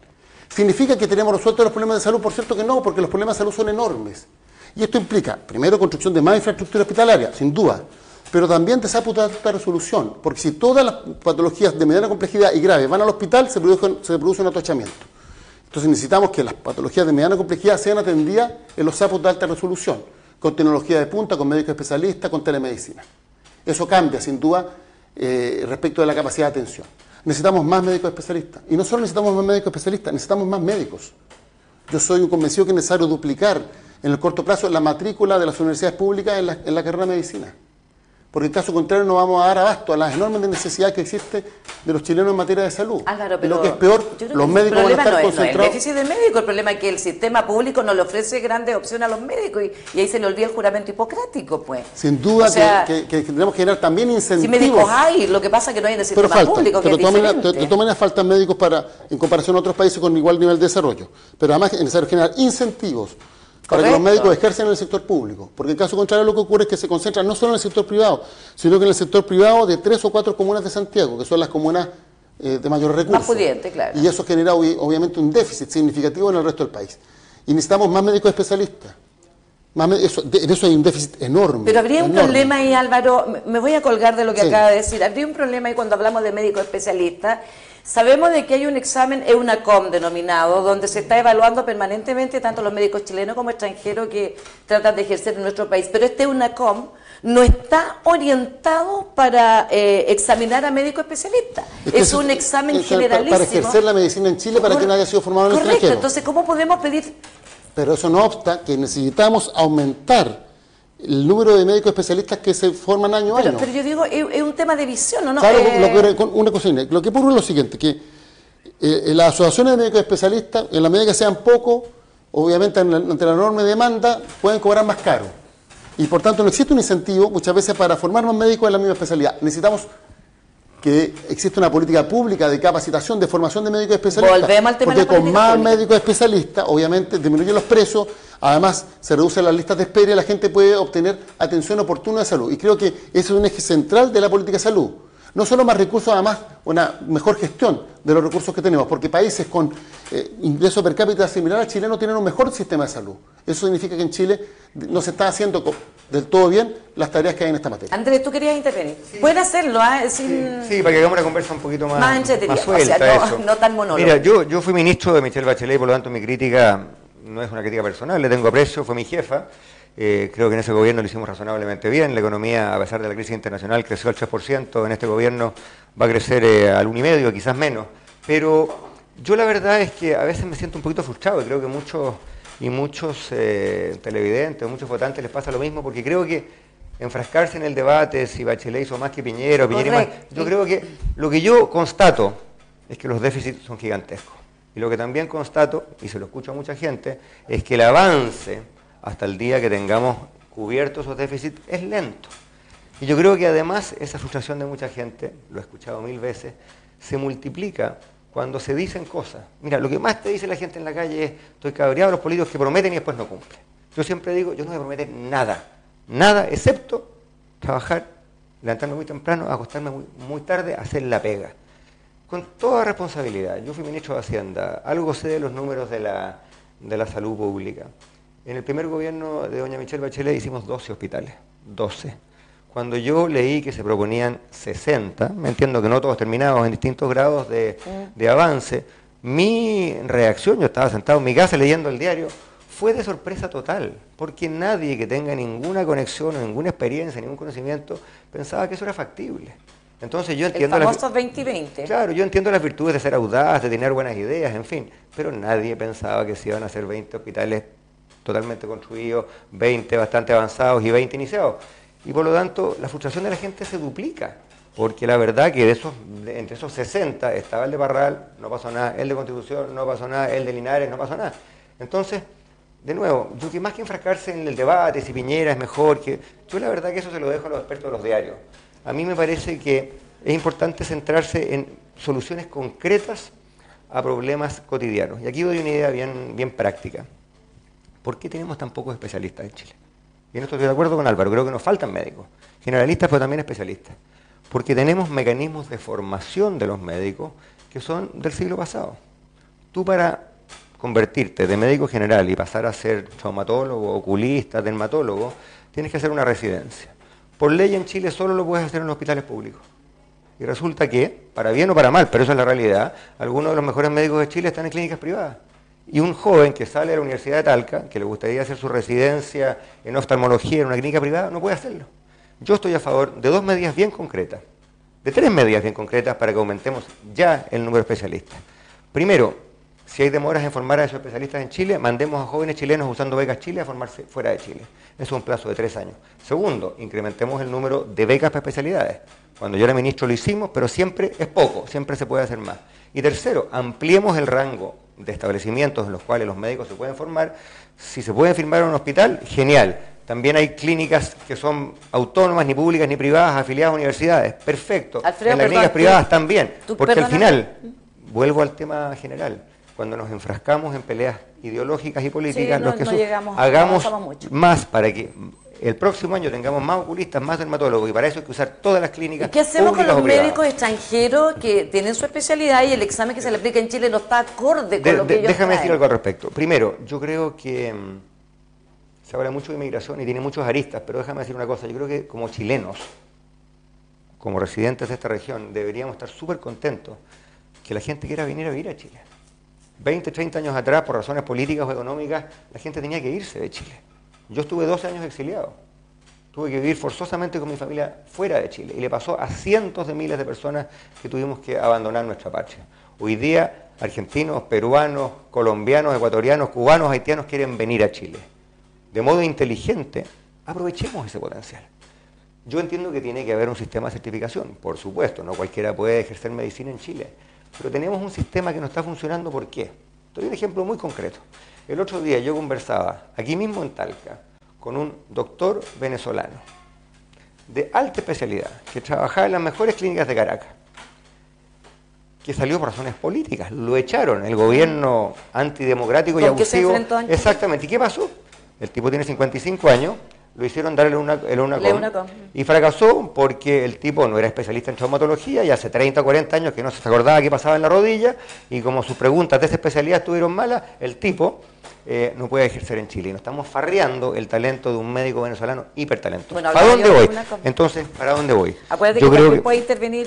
¿Significa que tenemos resueltos los problemas de salud? Por cierto que no, porque los problemas de salud son enormes. Y esto implica, primero, construcción de más infraestructura hospitalaria, sin duda, pero también de esa alta resolución, porque si todas las patologías de mediana complejidad y graves van al hospital, se produce un atochamiento. Entonces necesitamos que las patologías de mediana complejidad sean atendidas en los SAPOS de alta resolución, con tecnología de punta, con médicos especialistas, con telemedicina. Eso cambia, sin duda, respecto de la capacidad de atención. Necesitamos más médicos especialistas. Y no solo necesitamos más médicos especialistas, necesitamos más médicos. Yo soy un convencido que es necesario duplicar en el corto plazo la matrícula de las universidades públicas en la carrera de medicina. porque en caso contrario no vamos a dar abasto a las enormes necesidades que existe de los chilenos en materia de salud. Álvaro, y pero lo que es peor, los médicos van a estar no es concentrados. el déficit del médico, el problema es que el sistema público no le ofrece grandes opciones a los médicos y ahí se le olvida el juramento hipocrático, pues. Sin duda o sea, que tenemos que generar también incentivos. Si médicos hay, lo que pasa es que no hay en el sistema público, que pero es diferente. de todas maneras faltan médicos en comparación a otros países con igual nivel de desarrollo. Pero además es necesario generar incentivos para que los médicos ejercen en el sector público. Porque en caso contrario lo que ocurre es que se concentran no solo en el sector privado, sino que en el sector privado de 3 o 4 comunas de Santiago, que son las comunas de mayor recurso. Más pudiente, claro. Y eso genera obviamente un déficit significativo en el resto del país. Y necesitamos más médicos especialistas. De eso hay un déficit enorme. Pero habría un problema ahí, Álvaro, me voy a colgar de lo que Sí. acaba de decir, habría un problema ahí cuando hablamos de médicos especialistas. Sabemos de que hay un examen EUNACOM denominado, donde se está evaluando permanentemente tanto los médicos chilenos como extranjeros que tratan de ejercer en nuestro país. Pero este EUNACOM no está orientado para examinar a médicos especialistas. Es un examen generalísimo. Para ejercer la medicina en Chile, para quien haya sido formado en el Correcto, extranjero. entonces, ¿cómo podemos pedir? Pero eso no obsta que necesitamos aumentar el número de médicos especialistas que se forman año a año. Pero yo digo, es un tema de visión, ¿o no? Claro, una cosa, lo que ocurre es lo siguiente, que las asociaciones de médicos especialistas, en la medida que sean pocos, obviamente ante la enorme demanda, pueden cobrar más caro. Y por tanto no existe un incentivo muchas veces para formar más médicos en la misma especialidad. Necesitamos que existe una política pública de capacitación, de formación de médicos especialistas. Volvemos al tema de la porque con política más pública. médicos especialistas, obviamente, disminuyen los precios, además se reducen las listas de espera y la gente puede obtener atención oportuna de salud. Y creo que ese es un eje central de la política de salud. No solo más recursos, además una mejor gestión de los recursos que tenemos, porque países con ingreso per cápita similar al chileno tienen un mejor sistema de salud. Eso significa que en Chile no se está haciendo del todo bien las tareas que hay en esta materia. Andrés, tú querías intervenir. Sí. Pueden hacerlo, ¿eh? Sí, para que hagamos una conversa un poquito más entretenida, suelta. o sea, eso. no tan monólogo. Mira, yo fui ministro de Michelle Bachelet y por lo tanto mi crítica no es una crítica personal, le tengo aprecio, fue mi jefa. Creo que en ese gobierno lo hicimos razonablemente bien. La economía, a pesar de la crisis internacional, creció al 3%. En este gobierno va a crecer al 1,5%, quizás menos. Pero yo la verdad es que a veces me siento un poquito frustrado y creo que muchos televidentes, muchos votantes les pasa lo mismo, porque creo que enfrascarse en el debate si Bachelet hizo más que Piñera o Piñera más, yo creo que lo que yo constato es que los déficits son gigantescos. Y lo que también constato, y se lo escucho a mucha gente, es que el avance hasta el día que tengamos cubiertos esos déficits es lento. Y yo creo que además esa frustración de mucha gente, lo he escuchado 1000 veces, se multiplica cuando se dicen cosas. Mira, lo que más te dice la gente en la calle es: estoy cabreado de los políticos que prometen y después no cumplen. Yo siempre digo, yo no voy a prometer nada, excepto trabajar, levantarme muy temprano, acostarme muy tarde, hacer la pega. Con toda responsabilidad. Yo fui ministro de Hacienda, algo sé de los números de la salud pública. En el primer gobierno de doña Michelle Bachelet hicimos 12 hospitales, 12. Cuando yo leí que se proponían 60, me entiendo que no todos terminados en distintos grados de avance, mi reacción, yo estaba sentado en mi casa leyendo el diario, fue de sorpresa total, porque nadie que tenga ninguna conexión o ninguna experiencia, ningún conocimiento, pensaba que eso era factible. Entonces yo entiendo... El famoso 2020. Claro, yo entiendo las virtudes de ser audaz, de tener buenas ideas, en fin, pero nadie pensaba que se iban a hacer 20 hospitales totalmente construidos, 20 bastante avanzados y 20 iniciados. Y por lo tanto, la frustración de la gente se duplica, porque la verdad que entre esos 60 estaba el de Parral, no pasó nada, el de Constitución, no pasó nada, el de Linares, no pasó nada. Entonces, de nuevo, yo que más que enfrascarse en el debate, si Piñera es mejor, yo la verdad que eso se lo dejo a los expertos de los diarios. A mí me parece que es importante centrarse en soluciones concretas a problemas cotidianos. Y aquí doy una idea bien práctica. ¿Por qué tenemos tan pocos especialistas en Chile? Y en esto estoy de acuerdo con Álvaro, creo que nos faltan médicos, generalistas pero también especialistas. Porque tenemos mecanismos de formación de los médicos que son del siglo pasado. Tú para convertirte de médico general y pasar a ser traumatólogo, oculista, dermatólogo, tienes que hacer una residencia. Por ley en Chile solo lo puedes hacer en los hospitales públicos. Y resulta que, para bien o para mal, pero eso es la realidad, algunos de los mejores médicos de Chile están en clínicas privadas. Y un joven que sale de la Universidad de Talca, que le gustaría hacer su residencia en oftalmología en una clínica privada, no puede hacerlo. Yo estoy a favor de 2 medidas bien concretas, de 3 medidas bien concretas para que aumentemos ya el número de especialistas. Primero, Si hay demoras en formar a esos especialistas en Chile, mandemos a jóvenes chilenos usando becas Chile a formarse fuera de Chile. Eso es un plazo de 3 años. Segundo, incrementemos el número de becas para especialidades. Cuando yo era ministro lo hicimos, pero siempre es poco, siempre se puede hacer más. Y tercero, ampliemos el rango de establecimientos en los cuales los médicos se pueden formar. Si se pueden firmar en un hospital, genial. También hay clínicas que son autónomas, ni públicas ni privadas, afiliadas a universidades. Perfecto. Alfredo, en las clínicas privadas también. Porque al final, vuelvo al tema general, cuando nos enfrascamos en peleas ideológicas y políticas, hagamos más para que el próximo año tengamos más oculistas, más dermatólogos, y para eso hay que usar todas las clínicas. ¿Y qué hacemos con los privadas. médicos extranjeros que tienen su especialidad y el examen que se le aplica en Chile no está acorde con lo que ellos Déjame traen? decir algo al respecto. Primero, yo creo que se habla mucho de inmigración y tiene muchos aristas, pero déjame decir una cosa. Yo creo que como chilenos, como residentes de esta región, deberíamos estar súper contentos que la gente quiera venir a vivir a Chile. 20, 30 años atrás, por razones políticas o económicas, la gente tenía que irse de Chile. Yo estuve 12 años exiliado. Tuve que vivir forzosamente con mi familia fuera de Chile. Y le pasó a cientos de miles de personas que tuvimos que abandonar nuestra patria. Hoy día, argentinos, peruanos, colombianos, ecuatorianos, cubanos, haitianos quieren venir a Chile. De modo inteligente, aprovechemos ese potencial. Yo entiendo que tiene que haber un sistema de certificación. Por supuesto, no cualquiera puede ejercer medicina en Chile. Pero tenemos un sistema que no está funcionando. ¿Por qué? Te doy un ejemplo muy concreto. El otro día yo conversaba, aquí mismo en Talca, con un doctor venezolano de alta especialidad, que trabajaba en las mejores clínicas de Caracas, que salió por razones políticas. Lo echaron, el gobierno antidemocrático y ¿Con qué se abusivo. enfrentó en Exactamente. ¿Y qué pasó? El tipo tiene 55 años, lo hicieron darle el Unacom y fracasó porque el tipo no era especialista en traumatología y hace 30 o 40 años que no se acordaba qué pasaba en la rodilla, y como sus preguntas de esa especialidad estuvieron malas, el tipo no puede ejercer en Chile. Y nos estamos farreando el talento de un médico venezolano hipertalentoso. Bueno, ¿para dónde voy? Unacom. Entonces, ¿para dónde voy? Acuérdate Yo que creo también puede intervenir...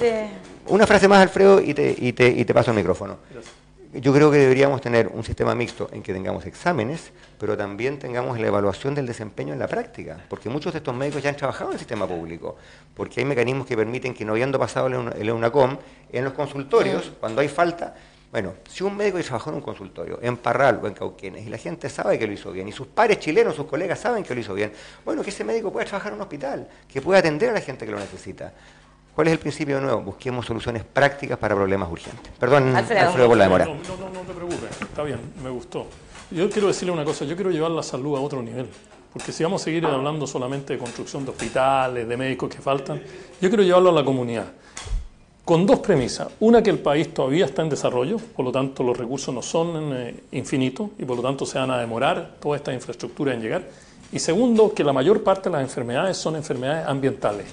Una frase más, Alfredo, y te paso el micrófono. Gracias. Yo creo que deberíamos tener un sistema mixto en que tengamos exámenes, pero también tengamos la evaluación del desempeño en la práctica, porque muchos de estos médicos ya han trabajado en el sistema público, porque hay mecanismos que permiten que, no habiendo pasado el EUNACOM, en los consultorios, cuando hay falta, bueno, si un médico trabajó en un consultorio, en Parral o en Cauquenes, y la gente sabe que lo hizo bien, y sus pares chilenos, sus colegas saben que lo hizo bien, bueno, que ese médico pueda trabajar en un hospital, que pueda atender a la gente que lo necesita. ¿Cuál es el principio de nuevo? Busquemos soluciones prácticas para problemas urgentes. Perdón, Alfredo, por la demora. No te preocupes, está bien, me gustó. Yo quiero decirle una cosa, yo quiero llevar la salud a otro nivel, porque si vamos a seguir hablando solamente de construcción de hospitales, de médicos que faltan, yo quiero llevarlo a la comunidad, con dos premisas. Una, que el país todavía está en desarrollo, por lo tanto los recursos no son infinitos y por lo tanto se van a demorar toda esta infraestructura en llegar. Y segundo, que la mayor parte de las enfermedades son enfermedades ambientales.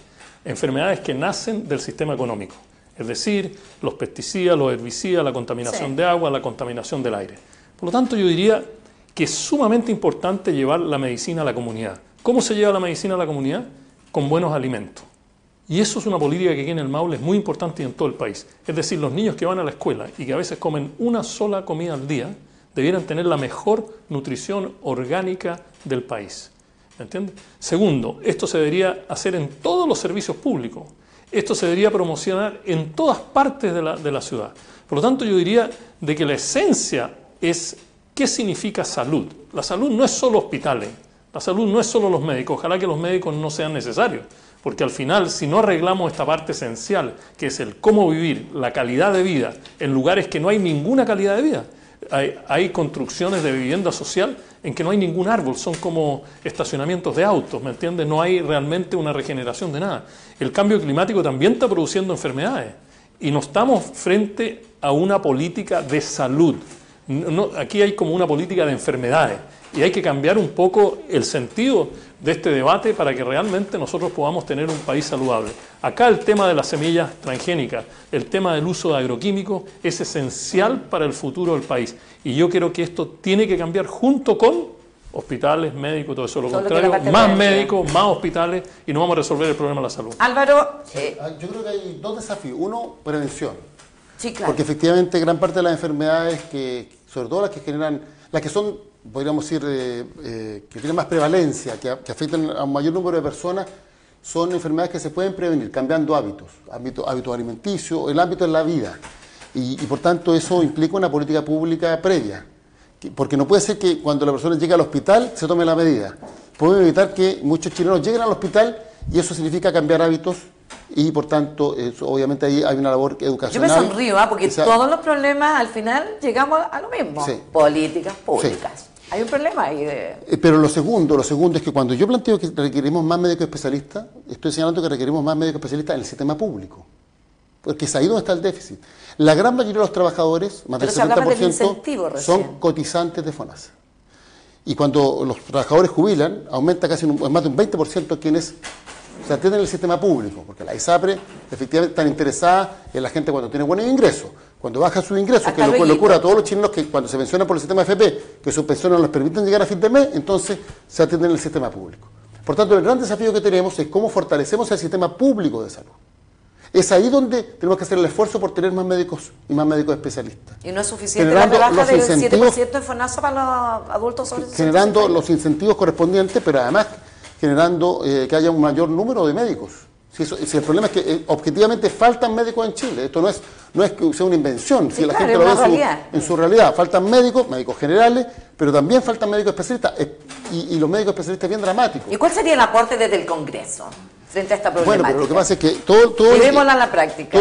Enfermedades que nacen del sistema económico, es decir, los pesticidas, los herbicidas, la contaminación de agua, la contaminación del aire. Por lo tanto, yo diría que es sumamente importante llevar la medicina a la comunidad. ¿Cómo se lleva la medicina a la comunidad? Con buenos alimentos. Y eso es una política que aquí en el Maule es muy importante y en todo el país. Es decir, los niños que van a la escuela y que a veces comen una sola comida al día, debieran tener la mejor nutrición orgánica del país. ¿Me entiendes? Segundo, esto se debería hacer en todos los servicios públicos. Esto se debería promocionar en todas partes de la ciudad. Por lo tanto, yo diría de que la esencia es qué significa salud. La salud no es solo hospitales, la salud no es solo los médicos. Ojalá que los médicos no sean necesarios, porque al final, si no arreglamos esta parte esencial, que es el cómo vivir, la calidad de vida, en lugares que no hay ninguna calidad de vida. Hay construcciones de vivienda social en que no hay ningún árbol, son como estacionamientos de autos, ¿me entiendes? No hay realmente una regeneración de nada. El cambio climático también está produciendo enfermedades y no estamos frente a una política de salud. Aquí hay como una política de enfermedades y hay que cambiar un poco el sentido de este debate para que realmente nosotros podamos tener un país saludable. Acá el tema de las semillas transgénicas, el tema del uso de agroquímicos es esencial para el futuro del país. Y yo creo que esto tiene que cambiar junto con hospitales, médicos, todo eso. Lo contrario, más médicos, más hospitales y no vamos a resolver el problema de la salud. Álvaro... yo creo que hay dos desafíos. Uno, prevención. Sí, claro. Porque efectivamente gran parte de las enfermedades, sobre todo las que generan, las que son, podríamos decir, que tienen más prevalencia, que afectan a un mayor número de personas, son enfermedades que se pueden prevenir cambiando hábitos alimenticios, el ámbito de la vida. Y por tanto eso implica una política pública previa. Porque no puede ser que cuando la persona llegue al hospital se tome la medida. Podemos evitar que muchos chilenos lleguen al hospital y eso significa cambiar hábitos y por tanto obviamente ahí hay una labor educacional. Yo me sonrío, porque todos los problemas al final llegamos a lo mismo. Sí. Políticas públicas. Sí. Hay un problema ahí Pero lo segundo es que cuando yo planteo que requerimos más médicos especialistas, estoy señalando que requerimos más médicos especialistas en el sistema público. Porque es ahí donde está el déficit. La gran mayoría de los trabajadores, más del 70%, son cotizantes de FONASA. Y cuando los trabajadores jubilan, aumenta casi más de un 20% quienes se atienden en el sistema público, porque la ISAPRE efectivamente están interesadas en la gente cuando tiene buenos ingresos. Cuando baja sus ingresos, que lo ocurre a todos los chilenos que cuando se pensionan por el sistema AFP, que sus pensiones no les permiten llegar a fin de mes, entonces se atienden en el sistema público. Por tanto, el gran desafío que tenemos es cómo fortalecemos el sistema público de salud. Es ahí donde tenemos que hacer el esfuerzo por tener más médicos y más médicos especialistas. Y no es suficiente la rebaja del 7% de FONASA para los adultos sobre 60 generando años. los incentivos correspondientes, pero además generando que haya un mayor número de médicos. Si el problema es que objetivamente faltan médicos en Chile, esto no es que sea una invención, si la gente lo ve en su realidad, faltan médicos generales, pero también faltan médicos especialistas, y los médicos especialistas bien dramáticos. ¿Y cuál sería el aporte desde el Congreso frente a esta problemática? Bueno, pero lo que pasa es que todo llevémosla a la práctica.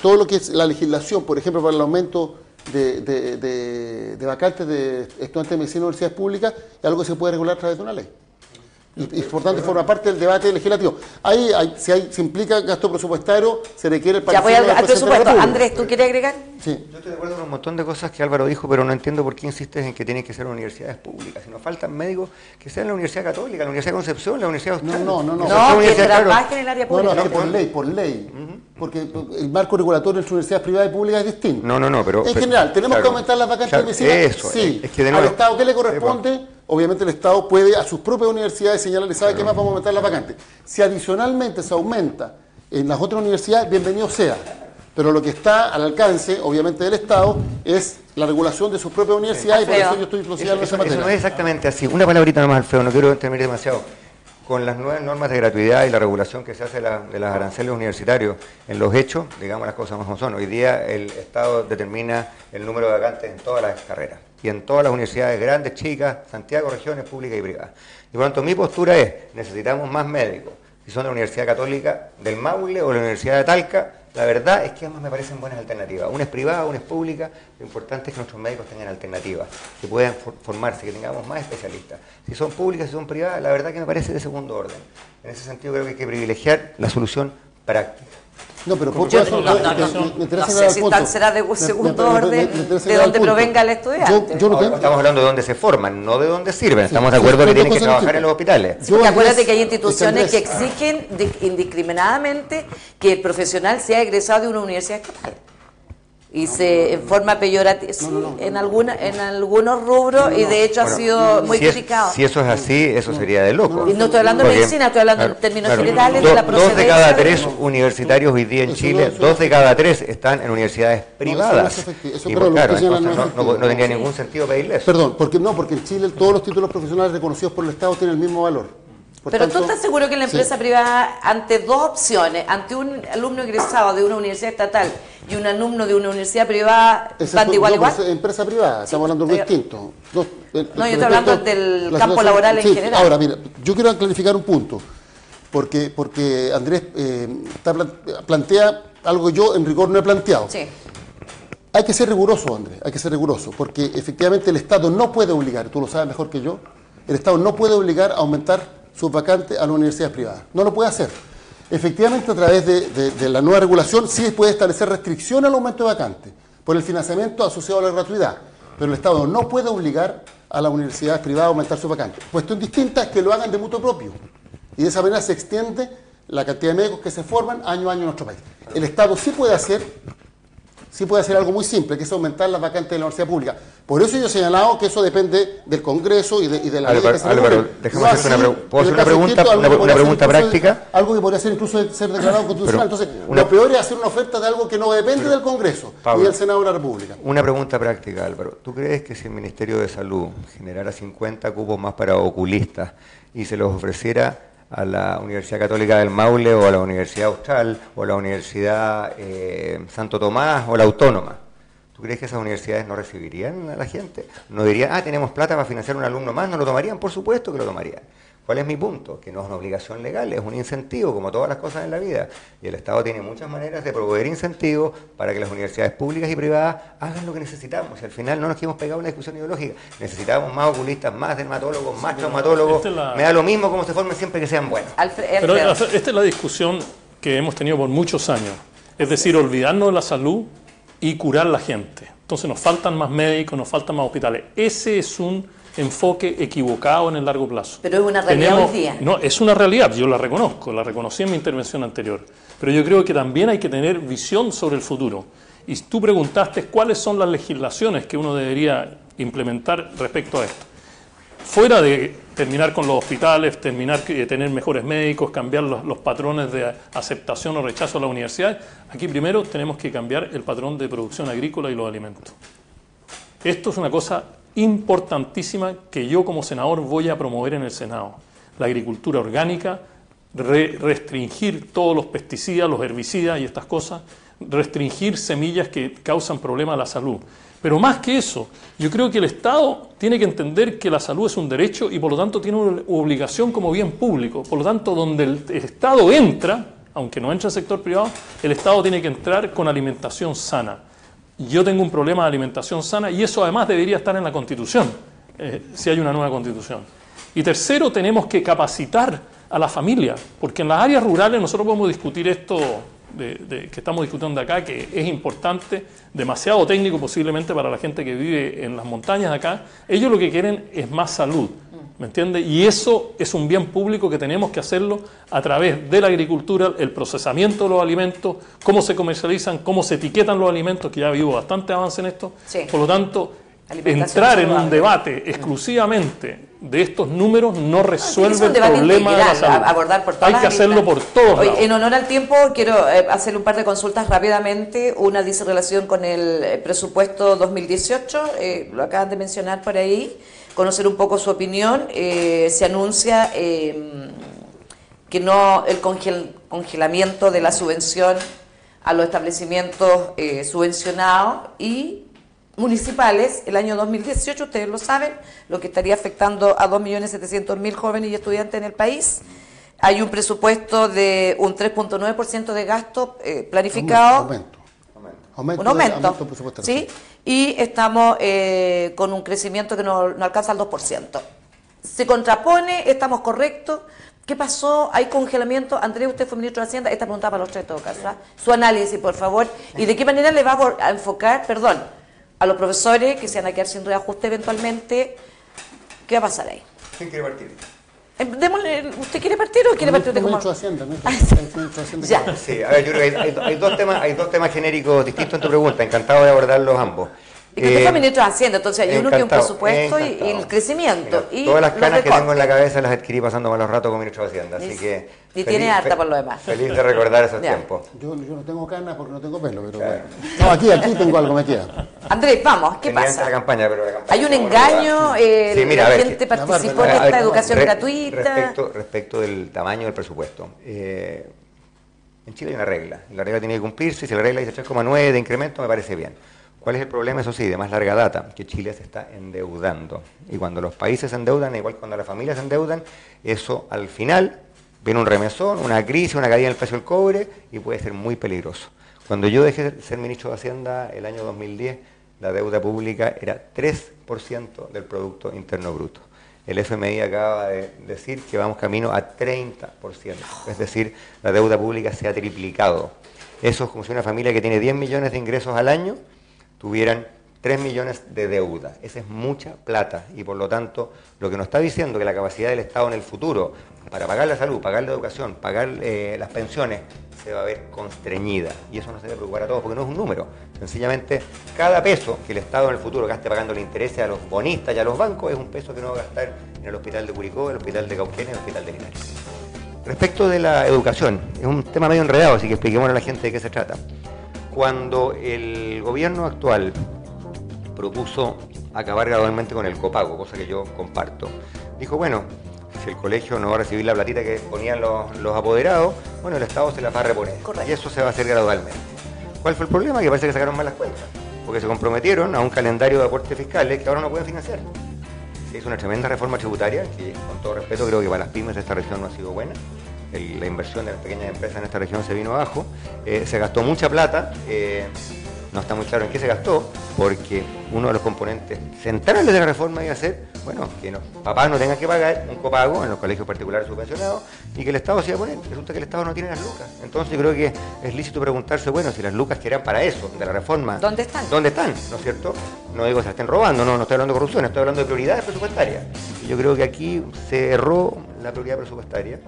Todo lo que es la legislación, por ejemplo, para el aumento de vacantes de estudiantes de medicina en universidades públicas, es algo que se puede regular a través de una ley. Y por tanto forma parte del debate legislativo. Si implica gasto presupuestario, se requiere el patrocinio de la Presidencia de la República. Andrés, ¿tú quieres agregar? Sí. Yo estoy de acuerdo con un montón de cosas que Álvaro dijo, pero no entiendo por qué insistes en que tienen que ser universidades públicas. Si nos faltan médicos, que sean la Universidad Católica, la Universidad de Concepción, la Universidad Austral. No, que trabajen en el área pública. No, es que por ley. Porque el marco regulatorio entre universidades privadas y públicas es distinto. Pero... En general, ¿tenemos que aumentar las vacantes de medicina? Eso, sí. Es que de nuevo, ¿al Estado qué le corresponde? Obviamente el Estado puede a sus propias universidades señalarle, ¿sabe qué más vamos a aumentar las vacantes? Si adicionalmente se aumenta en las otras universidades, bienvenido sea. Pero lo que está al alcance, obviamente, del Estado es la regulación de sus propias universidades, y por eso yo estoy exclusivamente en esa materia. Eso no es exactamente así. Una palabrita nomás, Alfredo, no quiero terminar demasiado. Con las nuevas normas de gratuidad y la regulación que se hace de los aranceles universitarios, en los hechos, digamos las cosas más como son. Hoy día el Estado determina el número de vacantes en todas las carreras y en todas las universidades grandes, chicas, Santiago, regiones públicas y privadas. Y por lo tanto mi postura es, necesitamos más médicos. Si son de la Universidad Católica del Maule o de la Universidad de Talca, la verdad es que ambas me parecen buenas alternativas. Una es privada, una es pública. Lo importante es que nuestros médicos tengan alternativas, que puedan formarse, que tengamos más especialistas. Si son públicas, si son privadas, la verdad que me parece de segundo orden. En ese sentido creo que hay que privilegiar la solución práctica. No, pero no sé si tal será de segundo orden de donde provenga el estudiante. Estamos hablando de dónde se forman, no de dónde sirven. Estamos de acuerdo que tienen que trabajar en los hospitales. Sí, porque acuérdate que hay instituciones que exigen indiscriminadamente que el profesional sea egresado de una universidad estatal. Y en forma peyorativa, en algunos rubros, y de hecho ha sido muy criticado. Si eso es así, eso sería de loco. Y no estoy hablando de medicina, estoy hablando en términos generales de la procedencia. 2 de cada 3 universitarios hoy día en Chile, 2 de cada 3 están en universidades privadas. Y claro, entonces no tendría ningún sentido pedirle eso. Perdón, porque en Chile todos los títulos profesionales reconocidos por el Estado tienen el mismo valor. Pero tú estás seguro que la empresa privada, ante dos opciones, ante un alumno egresado de una universidad estatal y un alumno de una universidad privada, van de igual a igual? Empresa privada, estamos hablando de distinto. No, yo estoy hablando del campo laboral en general. Ahora, mira, yo quiero clarificar un punto, porque Andrés plantea algo que yo en rigor no he planteado. Sí. Hay que ser riguroso, Andrés, hay que ser riguroso, porque efectivamente el Estado no puede obligar, tú lo sabes mejor que yo, el Estado no puede obligar a aumentar sus vacantes a las universidades privadas. No lo puede hacer. Efectivamente, a través de la nueva regulación sí puede establecer restricción al aumento de vacantes por el financiamiento asociado a la gratuidad, pero el Estado no puede obligar a las universidades privadas a aumentar sus vacantes. Cuestión distinta es que lo hagan de mutuo propio, y de esa manera se extiende la cantidad de médicos que se forman año a año en nuestro país. El Estado sí puede hacer algo muy simple, que es aumentar las vacantes de la universidad pública. Por eso yo he señalado que eso depende del Congreso y de la ley que se Álvaro, déjame hacer una pregunta práctica. Algo que podría ser incluso ser declarado constitucional. Entonces, lo peor es hacer una oferta de algo que no depende del Congreso y del Senado de la República. Una pregunta práctica, Álvaro. ¿Tú crees que si el Ministerio de Salud generara 50 cupos más para oculistas y se los ofreciera a la Universidad Católica del Maule o a la Universidad Austral o a la Universidad Santo Tomás o la Autónoma, ¿Tú crees que esas universidades no recibirían a la gente? ¿No dirían, tenemos plata para financiar un alumno más? ¿No lo tomarían? Por supuesto que lo tomarían. ¿Cuál es mi punto? Que no es una obligación legal, es un incentivo, como todas las cosas en la vida. Y el Estado tiene muchas maneras de proveer incentivos para que las universidades públicas y privadas hagan lo que necesitamos. Y al final no nos hemos pegado una discusión ideológica. Necesitamos más oculistas, más dermatólogos, más traumatólogos. Me da lo mismo cómo se formen siempre que sean buenos. Pero esta es la discusión que hemos tenido por muchos años. Es decir, olvidarnos de la salud y curar a la gente. Entonces nos faltan más médicos, nos faltan más hospitales. Ese es un enfoque equivocado en el largo plazo. Pero es una realidad hoy día. No, es una realidad, yo la reconozco, la reconocí en mi intervención anterior. Pero yo creo que también hay que tener visión sobre el futuro. Y tú preguntaste cuáles son las legislaciones que uno debería implementar respecto a esto. Fuera de terminar con los hospitales, tener mejores médicos, cambiar los patrones de aceptación o rechazo a las universidades, aquí primero tenemos que cambiar el patrón de producción agrícola y los alimentos. Esto es una cosa importantísima que yo como senador voy a promover en el Senado. La agricultura orgánica, restringir todos los pesticidas, los herbicidas y estas cosas, restringir semillas que causan problemas a la salud. Pero más que eso, yo creo que el Estado tiene que entender que la salud es un derecho y por lo tanto tiene una obligación como bien público. Por lo tanto, donde el Estado entra, aunque no entra el sector privado, el Estado tiene que entrar con alimentación sana. Yo tengo un problema de alimentación sana y eso además debería estar en la Constitución, si hay una nueva Constitución. Y tercero, tenemos que capacitar a la familia, porque en las áreas rurales nosotros podemos discutir esto que estamos discutiendo acá, que es importante, demasiado técnico posiblemente para la gente que vive en las montañas de acá. Ellos lo que quieren es más salud, ¿me entiendes? Y eso es un bien público que tenemos que hacerlo a través de la agricultura, el procesamiento de los alimentos, cómo se comercializan, cómo se etiquetan los alimentos, que ya ha habido bastante avance en esto. Sí. Por lo tanto, entrar en un debate exclusivamente de estos números no resuelve el problema de la salud. Abordar por todas Hay que hacerlo por todos lados. En honor al tiempo, quiero hacerle un par de consultas rápidamente. Una dice relación con el presupuesto 2018, lo acaban de mencionar por ahí, conocer un poco su opinión. Se anuncia que no el congelamiento de la subvención a los establecimientos subvencionados y municipales el año 2018, ustedes lo saben, lo que estaría afectando a 2.700.000 jóvenes y estudiantes en el país. Hay un presupuesto de un 3.9% de gasto planificado. Aumento presupuestario. ¿Sí? Y estamos con un crecimiento que no alcanza al 2%. Se contrapone, estamos correctos. ¿Qué pasó? ¿Hay congelamiento? Andrés, usted fue ministro de Hacienda. Esta pregunta para los tres, en todo caso. Su análisis, por favor. ¿Y de qué manera le va a enfocar, a los profesores que se van a quedar sin reajuste eventualmente? ¿Qué va a pasar ahí? ¿Quién quiere partir? ¿Usted quiere partir o quiere partir usted como...? Ministro de Hacienda. Ya. Sí, a ver, yo creo que hay dos temas genéricos distintos en tu pregunta. Encantado de abordarlos ambos. Y que usted fue ministro de Hacienda, entonces hay uno que es un presupuesto y el crecimiento. Mira, todas las canas que tengo en la cabeza las adquirí pasando malos ratos como ministro de Hacienda, así que... Y tiene harta por lo demás. Feliz de recordar esos tiempos. Yo no tengo canas porque no tengo pelo, pero claro. No, aquí tengo algo, me queda. Andrés, vamos, ¿qué pasa? La campaña, pero la campaña hay un engaño, sí, mira, la gente participó en esta educación gratuita. Respecto del tamaño del presupuesto. En Chile hay una regla, la regla tiene que cumplirse, y si la regla dice 3,9 de incremento me parece bien. ¿Cuál es el problema? Eso sí, de más larga data, que Chile se está endeudando. Y cuando los países se endeudan, igual cuando las familias se endeudan, eso al final viene un remesón, una crisis, una caída en el precio del cobre y puede ser muy peligroso. Cuando yo dejé de ser ministro de Hacienda el año 2010, la deuda pública era 3% del Producto Interno Bruto. El FMI acaba de decir que vamos camino a 30%, es decir, la deuda pública se ha triplicado. Eso es como si una familia que tiene 10 millones de ingresos al año tuvieran 3 millones de deuda. Esa es mucha plata y por lo tanto lo que nos está diciendo que la capacidad del Estado en el futuro para pagar la salud, pagar la educación, pagar las pensiones se va a ver constreñida y eso nos debe preocupar a todos porque no es un número. Sencillamente cada peso que el Estado en el futuro gaste pagando los intereses a los bonistas y a los bancos es un peso que no va a gastar en el hospital de Curicó, el hospital de Cauquenes, el hospital de Linares. Respecto de la educación, es un tema medio enredado, así que expliquemos a la gente de qué se trata. Cuando el gobierno actual propuso acabar gradualmente con el copago, cosa que yo comparto, dijo, bueno, si el colegio no va a recibir la platita que ponían los apoderados, bueno, el Estado se la va a reponer. Correcto. Y eso se va a hacer gradualmente. ¿Cuál fue el problema? Que parece que sacaron mal las cuentas. porque se comprometieron a un calendario de aportes fiscales que ahora no pueden financiar. Se hizo una tremenda reforma tributaria que, con todo respeto, creo que para las pymes de esta región no ha sido buena. La inversión de las pequeñas empresas en esta región se vino abajo. Se gastó mucha plata. No está muy claro en qué se gastó, porque uno de los componentes centrales de la reforma iba a ser, bueno, que los papás no tengan que pagar un copago en los colegios particulares subvencionados y que el Estado se iba a poner. Resulta que el Estado no tiene las lucas. Entonces yo creo que es lícito preguntarse, bueno, si las lucas que eran para eso, de la reforma, ¿dónde están? ¿Dónde están? ¿No es cierto? No digo que se la estén robando, no estoy hablando de corrupción, estoy hablando de prioridades presupuestarias. Y yo creo que aquí se erró la prioridad presupuestaria.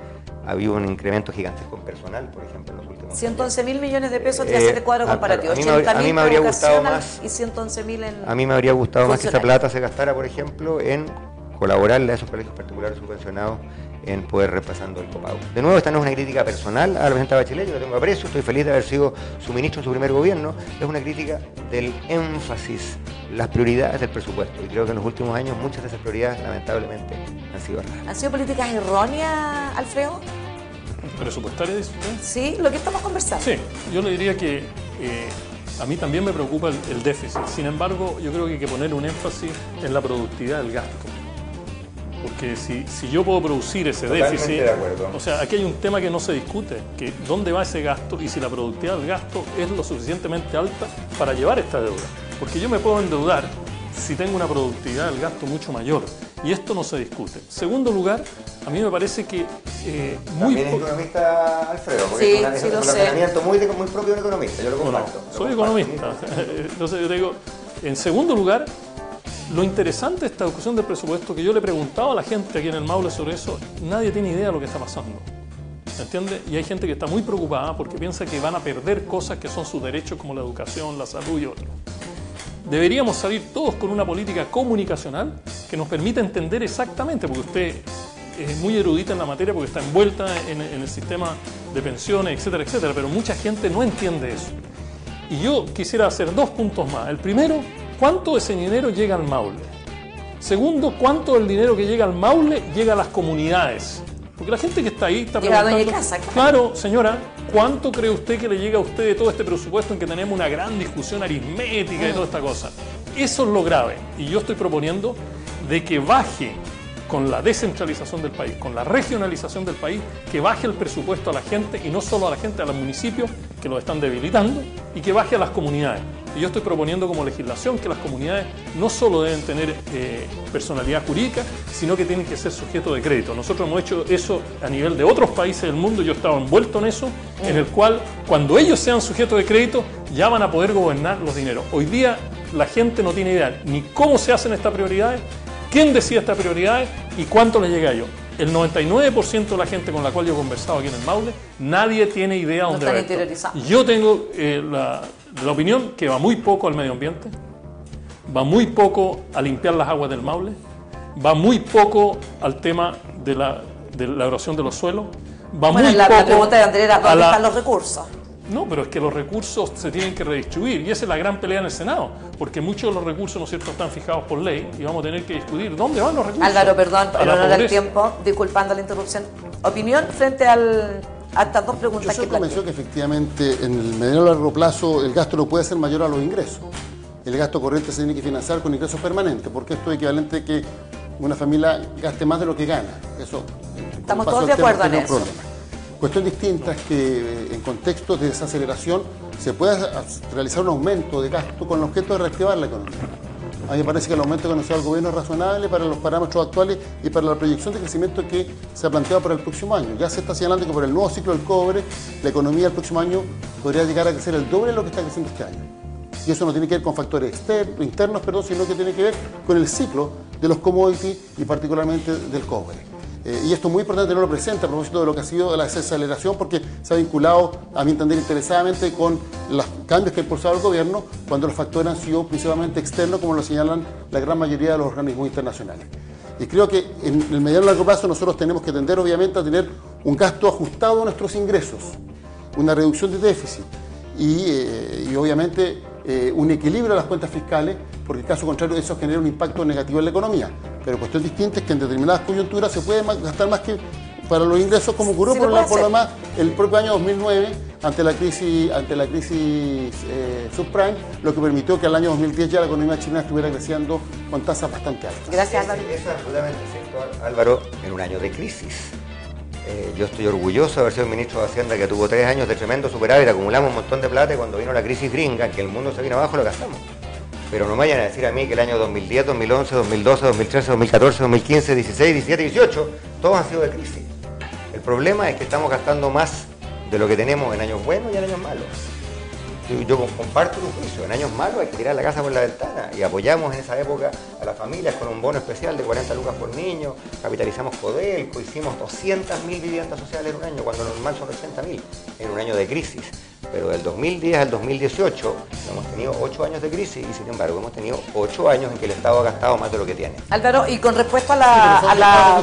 Había un incremento gigantesco en personal, por ejemplo, en los últimos 111.000 millones de pesos, te hace este cuadro comparativo. A mí me habría gustado más. Y 111.000 en. A mí me habría gustado más que esa plata se gastara, por ejemplo, en colaborarle a esos colegios particulares subvencionados en poder repasando el copago. De nuevo, esta no es una crítica personal a la presidenta Bachelet, yo lo tengo aprecio, estoy feliz de haber sido su ministro en su primer gobierno, es una crítica del énfasis, las prioridades del presupuesto, y creo que en los últimos años muchas de esas prioridades lamentablemente han sido erradas. ¿Han sido políticas erróneas, Alfredo? ¿Presupuestaria, dice usted? Sí, lo que estamos conversando. Sí, yo le diría que a mí también me preocupa el déficit. Sin embargo, yo creo que hay que poner un énfasis en la productividad del gasto. Porque si yo puedo producir ese déficit, de acuerdo. O sea, aquí hay un tema que no se discute, que dónde va ese gasto y si la productividad del gasto es lo suficientemente alta para llevar esta deuda. Porque yo me puedo endeudar si tengo una productividad del gasto mucho mayor. Y esto no se discute. Segundo lugar, a mí me parece que También es economista, Alfredo, porque sí, es un razonamiento muy propio de un economista, yo lo comparto. Soy economista. Entonces yo te digo, en segundo lugar, lo interesante de esta discusión del presupuesto, que yo le he preguntado a la gente aquí en el Maule sobre eso, nadie tiene idea de lo que está pasando. ¿Entiende? Y hay gente que está muy preocupada porque piensa que van a perder cosas que son sus derechos, como la educación, la salud y otros. Deberíamos salir todos con una política comunicacional que nos permita entender exactamente, porque usted es muy erudita en la materia porque está envuelta en el sistema de pensiones, etcétera, etcétera, pero mucha gente no entiende eso. Y yo quisiera hacer 2 puntos más. El primero, ¿cuánto de ese dinero llega al Maule? Segundo, ¿cuánto del dinero que llega al Maule llega a las comunidades? Porque la gente que está ahí está preguntando, llega a Doña Casa, claro, señora, ¿cuánto cree usted que le llega a usted de todo este presupuesto en que tenemos una gran discusión aritmética y toda esta cosa? Eso es lo grave. Y yo estoy proponiendo de que baje con la descentralización del país, con la regionalización del país, que baje el presupuesto a la gente, y no solo a la gente, a los municipios que lo están debilitando, y que baje a las comunidades. Y yo estoy proponiendo como legislación que las comunidades no solo deben tener personalidad jurídica, sino que tienen que ser sujetos de crédito. Nosotros hemos hecho eso a nivel de otros países del mundo, yo estaba envuelto en eso, en el cual cuando ellos sean sujetos de crédito ya van a poder gobernar los dineros. Hoy día la gente no tiene idea ni cómo se hacen estas prioridades, quién decide estas prioridades y cuánto le llega a ellos. El 99% de la gente con la cual yo he conversado aquí en el Maule, nadie tiene idea dónde va esto. Yo tengo la opinión que va muy poco al medio ambiente, va muy poco a limpiar las aguas del Maule, va muy poco al tema de la erosión de los suelos, va muy poco la pregunta de Andrea era, ¿dónde están los recursos? No, pero es que los recursos se tienen que redistribuir y esa es la gran pelea en el Senado, porque muchos de los recursos, ¿no es cierto?, están fijados por ley y vamos a tener que discutir dónde van los recursos. Álvaro, perdón, pero no da el tiempo, disculpando la interrupción. ¿Opinión frente a estas 2 preguntas que planteé? Yo soy convencido que efectivamente en el mediano y largo plazo el gasto no puede ser mayor a los ingresos. El gasto corriente se tiene que financiar con ingresos permanentes, porque esto es equivalente a que una familia gaste más de lo que gana. Eso, estamos todos de acuerdo en eso. Cuestión distinta es que en contextos de desaceleración se puede realizar un aumento de gasto con el objeto de reactivar la economía. A mí me parece que el aumento que anunciado el gobierno es razonable para los parámetros actuales y para la proyección de crecimiento que se ha planteado para el próximo año. Ya se está señalando que por el nuevo ciclo del cobre, la economía el próximo año podría llegar a crecer el doble de lo que está creciendo este año. Y eso no tiene que ver con factores internos, sino que tiene que ver con el ciclo de los commodities y particularmente del cobre. Y esto es muy importante tenerlo presente a propósito de lo que ha sido la desaceleración, porque se ha vinculado, a mi entender, interesadamente con los cambios que ha impulsado el gobierno, cuando los factores han sido principalmente externos, como lo señalan la gran mayoría de los organismos internacionales. Y creo que en el mediano y largo plazo nosotros tenemos que tender, obviamente, a tener un gasto ajustado a nuestros ingresos, una reducción de déficit y obviamente, un equilibrio de las cuentas fiscales, porque en caso contrario eso genera un impacto negativo en la economía. Pero cuestión distinta es que en determinadas coyunturas se puede gastar más que para los ingresos, como ocurrió por lo demás el propio año 2009, ante la crisis subprime, lo que permitió que al año 2010 ya la economía chilena estuviera creciendo con tasas bastante altas. Gracias, Álvaro. Eso es absolutamente cierto, Álvaro, en un año de crisis. Yo estoy orgulloso de haber sido ministro de Hacienda que tuvo 3 años de tremendo superávit, acumulamos un montón de plata y cuando vino la crisis gringa, que el mundo se vino abajo, lo gastamos. Pero no me vayan a decir a mí que el año 2010, 2011, 2012, 2013, 2014, 2015, 16, 17, 18, todos han sido de crisis. El problema es que estamos gastando más de lo que tenemos en años buenos y en años malos. Yo comparto tu juicio, en años malos hay que tirar la casa por la ventana y apoyamos en esa época a las familias con un bono especial de 40 lucas por niño, capitalizamos Codelco, hicimos 200.000 viviendas sociales en un año, cuando normal son 80.000, en un año de crisis. Pero del 2010 al 2018 hemos tenido 8 años de crisis y sin embargo hemos tenido 8 años en que el Estado ha gastado más de lo que tiene. Álvaro, y con respecto a la...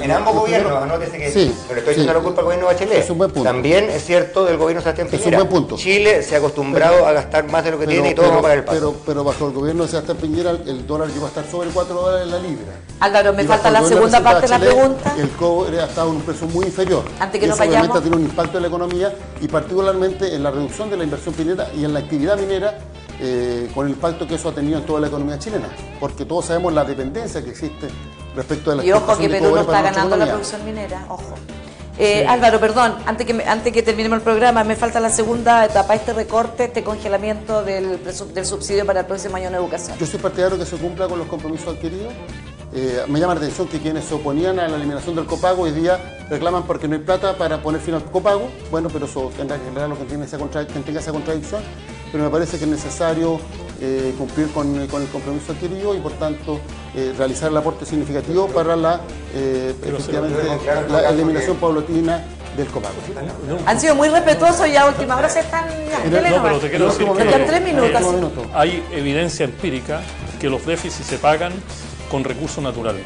En ambos gobiernos, anótese que sí, no le estoy echando la culpa al gobierno de Bachelet. Es un buen punto. También es cierto del gobierno de Sebastián Piñera. Es un buen punto. Chile se ha acostumbrado a gastar más de lo que tiene y todos vamos a pagar el paso. Pero bajo el gobierno de Sebastián Piñera el dólar llegó a estar sobre $4 en la libra. Álvaro, me Y falta bajo la el gobierno segunda parte de la Bachelet, pregunta. El cobre ha estado en un precio muy inferior. Antes que y nos eso obviamente vayamos. tiene un impacto en la economía y particularmente en la reducción de la inversión minera y en la actividad minera, con el impacto que eso ha tenido en toda la economía chilena. Porque todos sabemos la dependencia que existe respecto de la Y ojo que exportación de Perú no cobre está para nuestra ganando la economía. producción minera, ojo. Álvaro, perdón, antes que terminemos el programa, me falta la segunda etapa, este recorte, este congelamiento del subsidio para el próximo año en educación. Yo soy partidario que se cumpla con los compromisos adquiridos. Me llama la atención que quienes se oponían a la eliminación del copago hoy día reclaman porque no hay plata para poner fin al copago. Bueno, pero eso tendrá que generar lo que tenga esa contradicción. Pero me parece que es necesario cumplir con el compromiso adquirido y por tanto realizar el aporte significativo para efectivamente la eliminación paulatina del copago. ¿Sí? Han sido muy respetuosos y a última hora se están... No, pero te quiero decir Faltan 3 minutos. hay evidencia empírica que los déficits se pagan con recursos naturales.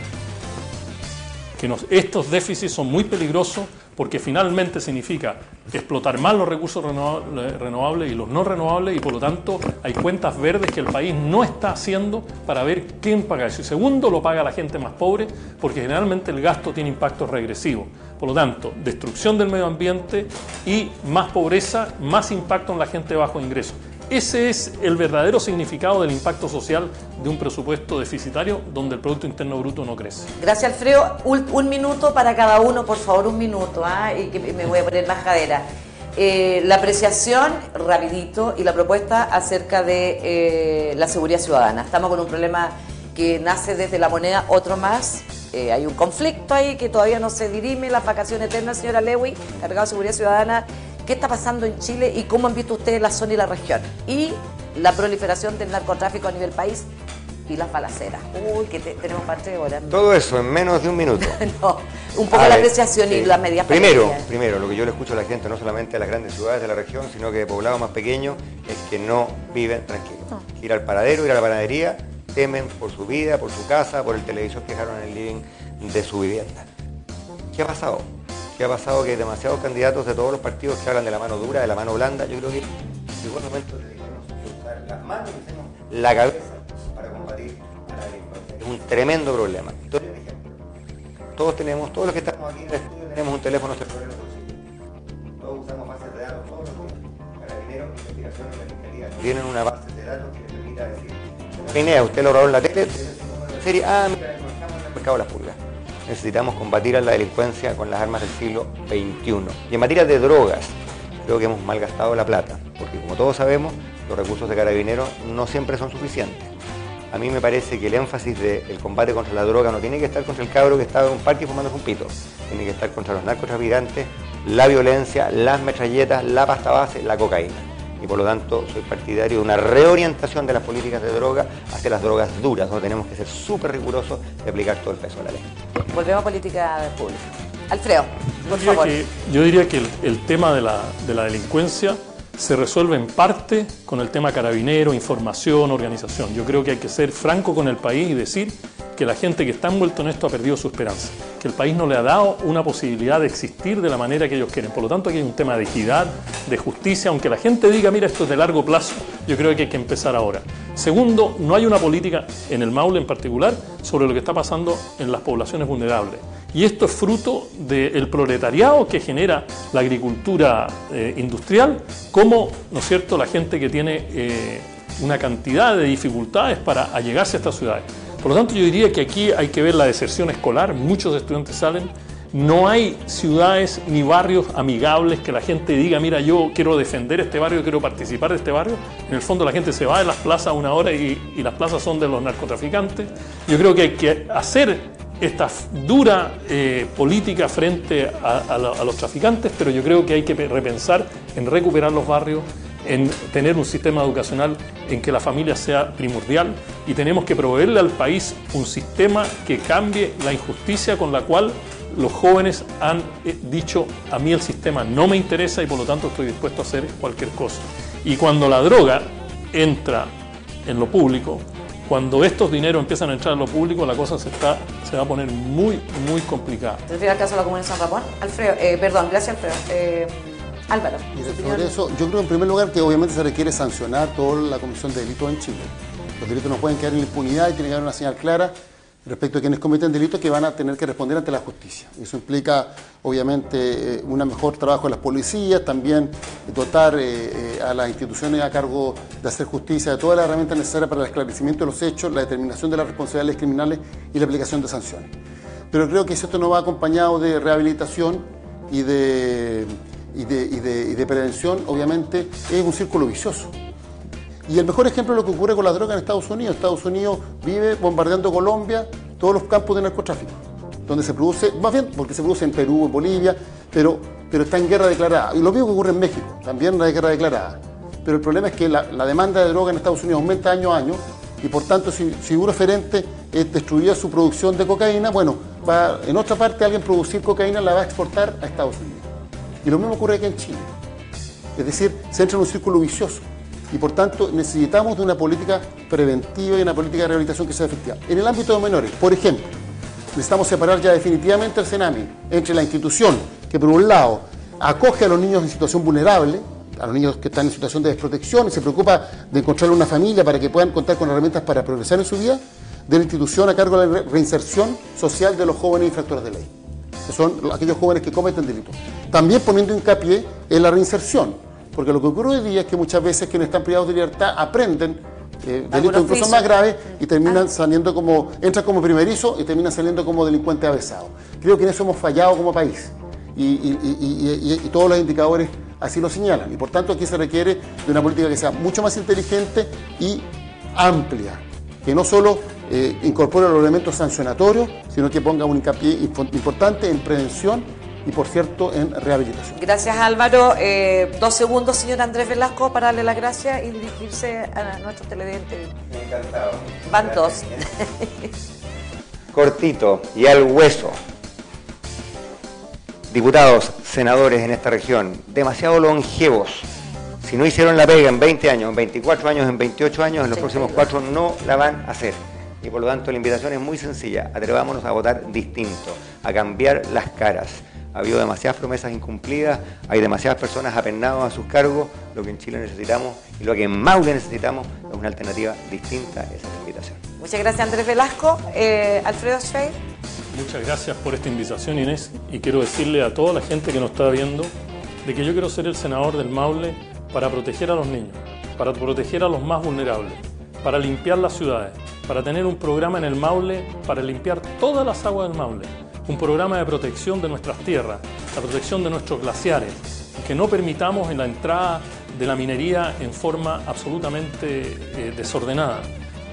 Estos déficits son muy peligrosos porque finalmente significa explotar más los recursos renovables y los no renovables y por lo tanto hay cuentas verdes que el país no está haciendo para ver quién paga eso. Y segundo, lo paga la gente más pobre porque generalmente el gasto tiene impactos regresivos. Por lo tanto, destrucción del medio ambiente y más pobreza, más impacto en la gente de bajo ingreso. Ese es el verdadero significado del impacto social de un presupuesto deficitario donde el Producto Interno Bruto no crece. Gracias, Alfredo. Un minuto para cada uno, por favor, un minuto, y que me voy a poner majadera. La apreciación, rapidito, y la propuesta acerca de la seguridad ciudadana. Estamos con un problema que nace desde la moneda, otro más. Hay un conflicto ahí que todavía no se dirime, la vacación eterna, señora Lewy, cargado de seguridad ciudadana. ¿Qué está pasando en Chile y cómo han visto ustedes la zona y la región? Y la proliferación del narcotráfico a nivel país y las balaceras. Uy, que tenemos parte de horas. Todo eso en menos de un minuto. No, un poco la apreciación y las medidas. Primero, lo que yo le escucho a la gente, no solamente a las grandes ciudades de la región, sino que de poblados más pequeños, es que no viven tranquilos. Ir al paradero, ir a la panadería, temen por su vida, por su casa, por el televisor que dejaron en el living de su vivienda. ¿Qué ha pasado? ¿Qué ha pasado? Que hay demasiados candidatos de todos los partidos que hablan de la mano dura, de la mano blanda. Yo creo que llegó el momento de usar las manos y usemos la cabeza para combatir a la delincuencia. Es un tremendo problema. Entonces, por ejemplo, todos los que estamos aquí en el estudio tenemos un teléfono celular en los bolsillos. Todos usamos bases de datos todos los días. Carabineros, investigaciones, la fiscalía tienen una base de datos que les permita decir, Pinea, usted lo grabó en la tele, serie, mira, encontramos en el mercado de las pulgas. Necesitamos combatir a la delincuencia con las armas del siglo XXI. Y en materia de drogas, creo que hemos malgastado la plata, porque como todos sabemos, los recursos de Carabineros no siempre son suficientes. A mí me parece que el énfasis del combate contra la droga no tiene que estar contra el cabro que estaba en un parque fumando un pito, tiene que estar contra los narcotraficantes, la violencia, las metralletas, la pasta base, la cocaína. Y por lo tanto soy partidario de una reorientación de las políticas de droga hacia las drogas duras, donde tenemos que ser súper rigurosos y aplicar todo el peso de la ley. Volvemos a política pública. Alfredo, por favor. Yo diría que el tema de la delincuencia se resuelve en parte con el tema carabinero, información, organización. Yo creo que hay que ser franco con el país y decir que la gente que está envuelta en esto ha perdido su esperanza, que el país no le ha dado una posibilidad de existir de la manera que ellos quieren. Por lo tanto, aquí hay un tema de equidad, de justicia, aunque la gente diga, mira, esto es de largo plazo, yo creo que hay que empezar ahora. Segundo, no hay una política en el Maule en particular sobre lo que está pasando en las poblaciones vulnerables. Y esto es fruto del proletariado que genera la agricultura industrial, como, ¿no es cierto?, la gente que tiene una cantidad de dificultades para allegarse a estas ciudades. Por lo tanto, yo diría que aquí hay que ver la deserción escolar, muchos estudiantes salen, no hay ciudades ni barrios amigables que la gente diga, mira, yo quiero defender este barrio, quiero participar de este barrio. En el fondo la gente se va de las plazas a una hora y las plazas son de los narcotraficantes. Yo creo que hay que hacer esta dura política frente a los traficantes, pero yo creo que hay que repensar en recuperar los barrios, en tener un sistema educacional en que la familia sea primordial, y tenemos que proveerle al país un sistema que cambie la injusticia con la cual los jóvenes han dicho, a mí el sistema no me interesa y por lo tanto estoy dispuesto a hacer cualquier cosa. Y cuando la droga entra en lo público, cuando estos dineros empiezan a entrar en lo público, la cosa se va a poner muy, muy complicada. ¿Te refieres al caso de la Comuna de San Ramón? Alfredo, perdón, gracias Alfredo. Álvaro. Y sobre eso, yo creo en primer lugar que obviamente se requiere sancionar toda la comisión de delitos en Chile. Los delitos no pueden quedar en la impunidad y tiene que haber una señal clara respecto a quienes cometen delitos que van a tener que responder ante la justicia. Eso implica, obviamente, un mejor trabajo de las policías, también dotar a las instituciones a cargo de hacer justicia de todas las herramientas necesarias para el esclarecimiento de los hechos, la determinación de las responsabilidades criminales y la aplicación de sanciones. Pero creo que si esto no va acompañado de rehabilitación y de prevención, obviamente, es un círculo vicioso. Y el mejor ejemplo es lo que ocurre con la droga en Estados Unidos. Estados Unidos vive bombardeando Colombia, todos los campos de narcotráfico, donde se produce, más bien porque se produce en Perú, en Bolivia, pero está en guerra declarada. Y lo mismo que ocurre en México, también hay guerra declarada. Pero el problema es que la demanda de droga en Estados Unidos aumenta año a año, y por tanto, si un referente destruía su producción de cocaína, bueno, va en otra parte alguien producir cocaína, la va a exportar a Estados Unidos. Y lo mismo ocurre aquí en Chile. Es decir, se entra en un círculo vicioso. Y por tanto necesitamos de una política preventiva y una política de rehabilitación que sea efectiva. En el ámbito de menores, por ejemplo, necesitamos separar ya definitivamente el CENAMI entre la institución que por un lado acoge a los niños en situación vulnerable, a los niños que están en situación de desprotección y se preocupa de encontrar una familia para que puedan contar con herramientas para progresar en su vida, de la institución a cargo de la reinserción social de los jóvenes infractores de ley, que son aquellos jóvenes que cometen delitos. También poniendo hincapié en la reinserción. Porque lo que ocurre hoy día es que muchas veces quienes están privados de libertad aprenden delitos incluso más graves y terminan saliendo entran como primerizo y terminan saliendo como delincuentes avesados. Creo que en eso hemos fallado como país y todos los indicadores así lo señalan. Y por tanto aquí se requiere de una política que sea mucho más inteligente y amplia, que no solo incorpore los elementos sancionatorios, sino que ponga un hincapié importante en prevención y, por cierto, en rehabilitación. Gracias, Álvaro. 2 segundos, señor Andrés Velasco, para darle las gracias y dirigirse a nuestros televidentes. Encantado. Van 2. Cortito y al hueso. Diputados, senadores en esta región, demasiado longevos. Si no hicieron la pega en 20 años, en 24 años, en 28 años, en los próximos 4 no la van a hacer. Y por lo tanto la invitación es muy sencilla. Atrevámonos a votar distinto, a cambiar las caras. Ha habido demasiadas promesas incumplidas, hay demasiadas personas apenadas a sus cargos. Lo que en Chile necesitamos y lo que en Maule necesitamos es una alternativa distinta a esa invitación. Muchas gracias, Andrés Velasco. Alfredo Schweig. Muchas gracias por esta invitación, Inés, y quiero decirle a toda la gente que nos está viendo de que yo quiero ser el senador del Maule para proteger a los niños, para proteger a los más vulnerables, para limpiar las ciudades, para tener un programa en el Maule para limpiar todas las aguas del Maule, un programa de protección de nuestras tierras, la protección de nuestros glaciares, que no permitamos en la entrada de la minería en forma absolutamente desordenada,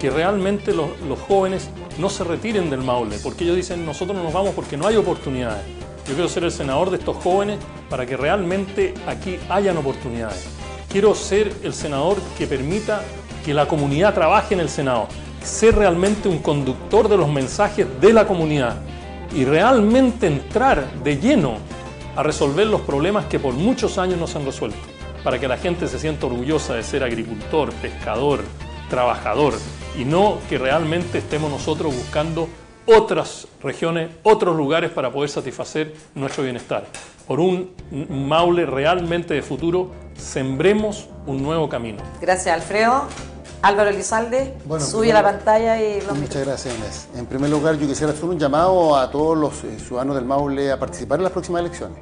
que realmente los jóvenes no se retiren del Maule, porque ellos dicen nosotros no nos vamos porque no hay oportunidades. Yo quiero ser el senador de estos jóvenes para que realmente aquí hayan oportunidades. Quiero ser el senador que permita que la comunidad trabaje en el Senado, ser realmente un conductor de los mensajes de la comunidad y realmente entrar de lleno a resolver los problemas que por muchos años no se han resuelto, para que la gente se sienta orgullosa de ser agricultor, pescador, trabajador y no que realmente estemos nosotros buscando otras regiones, otros lugares para poder satisfacer nuestro bienestar. Por un Maule realmente de futuro, sembremos un nuevo camino. Gracias, Alfredo. Álvaro Elizalde, sube a la pantalla y los Muchas gracias, Inés. En primer lugar, yo quisiera hacer un llamado a todos los ciudadanos del Maule a participar en las próximas elecciones.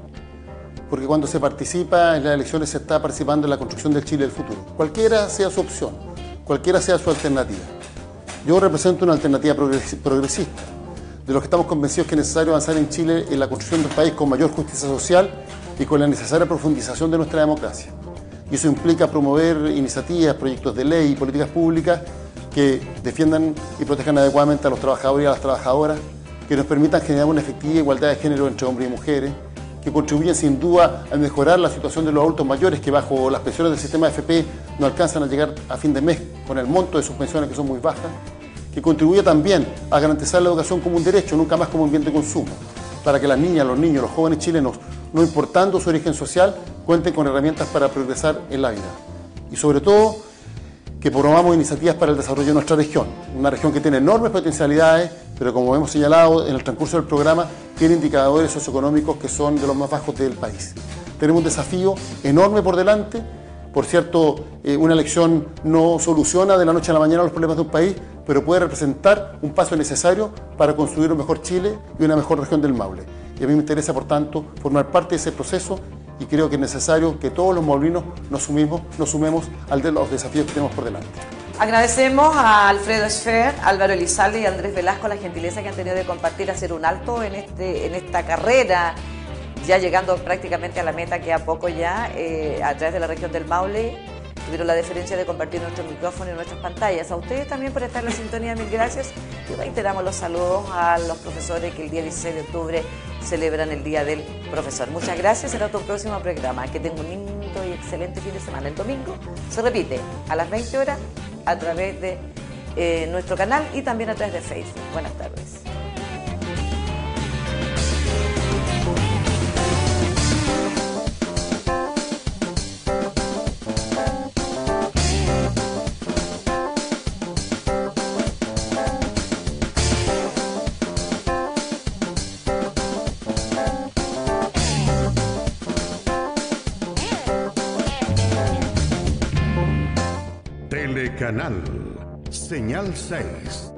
Porque cuando se participa en las elecciones se está participando en la construcción del Chile del futuro. Cualquiera sea su opción, cualquiera sea su alternativa. Yo represento una alternativa progresista, de los que estamos convencidos que es necesario avanzar en Chile en la construcción de un país con mayor justicia social y con la necesaria profundización de nuestra democracia. Y eso implica promover iniciativas, proyectos de ley y políticas públicas que defiendan y protejan adecuadamente a los trabajadores y a las trabajadoras, que nos permitan generar una efectiva igualdad de género entre hombres y mujeres, que contribuyen sin duda a mejorar la situación de los adultos mayores que bajo las pensiones del sistema AFP no alcanzan a llegar a fin de mes con el monto de sus pensiones que son muy bajas, que contribuye también a garantizar la educación como un derecho, nunca más como un bien de consumo, para que las niñas, los niños, los jóvenes chilenos, no importando su origen social, cuenten con herramientas para progresar en la vida. Y sobre todo, que promovamos iniciativas para el desarrollo de nuestra región, una región que tiene enormes potencialidades, pero como hemos señalado en el transcurso del programa, tiene indicadores socioeconómicos que son de los más bajos del país. Tenemos un desafío enorme por delante. Por cierto, una elección no soluciona de la noche a la mañana los problemas de un país, pero puede representar un paso necesario para construir un mejor Chile y una mejor región del Maule. Y a mí me interesa, por tanto, formar parte de ese proceso y creo que es necesario que todos los maulinos nos sumemos al de los desafíos que tenemos por delante. Agradecemos a Alfredo Esfer, Álvaro Elizalde y Andrés Velasco la gentileza que han tenido de compartir, hacer un alto en esta carrera, ya llegando prácticamente a la meta, que a poco ya, a través de la región del Maule. Tuvieron la deferencia de compartir nuestro micrófono y nuestras pantallas. A ustedes también por estar en la sintonía, mil gracias. Y reiteramos los saludos a los profesores que el día 16 de octubre celebran el Día del Profesor. Muchas gracias, será tu próximo programa. Que tenga un lindo y excelente fin de semana. El domingo se repite a las 20 horas a través de nuestro canal y también a través de Facebook. Buenas tardes. Telecanal, Señal 6,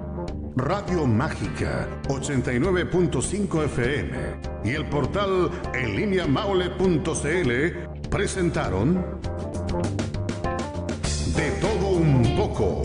Radio Mágica 89.5 FM y el portal enlineamaule.cl presentaron De Todo Un Poco.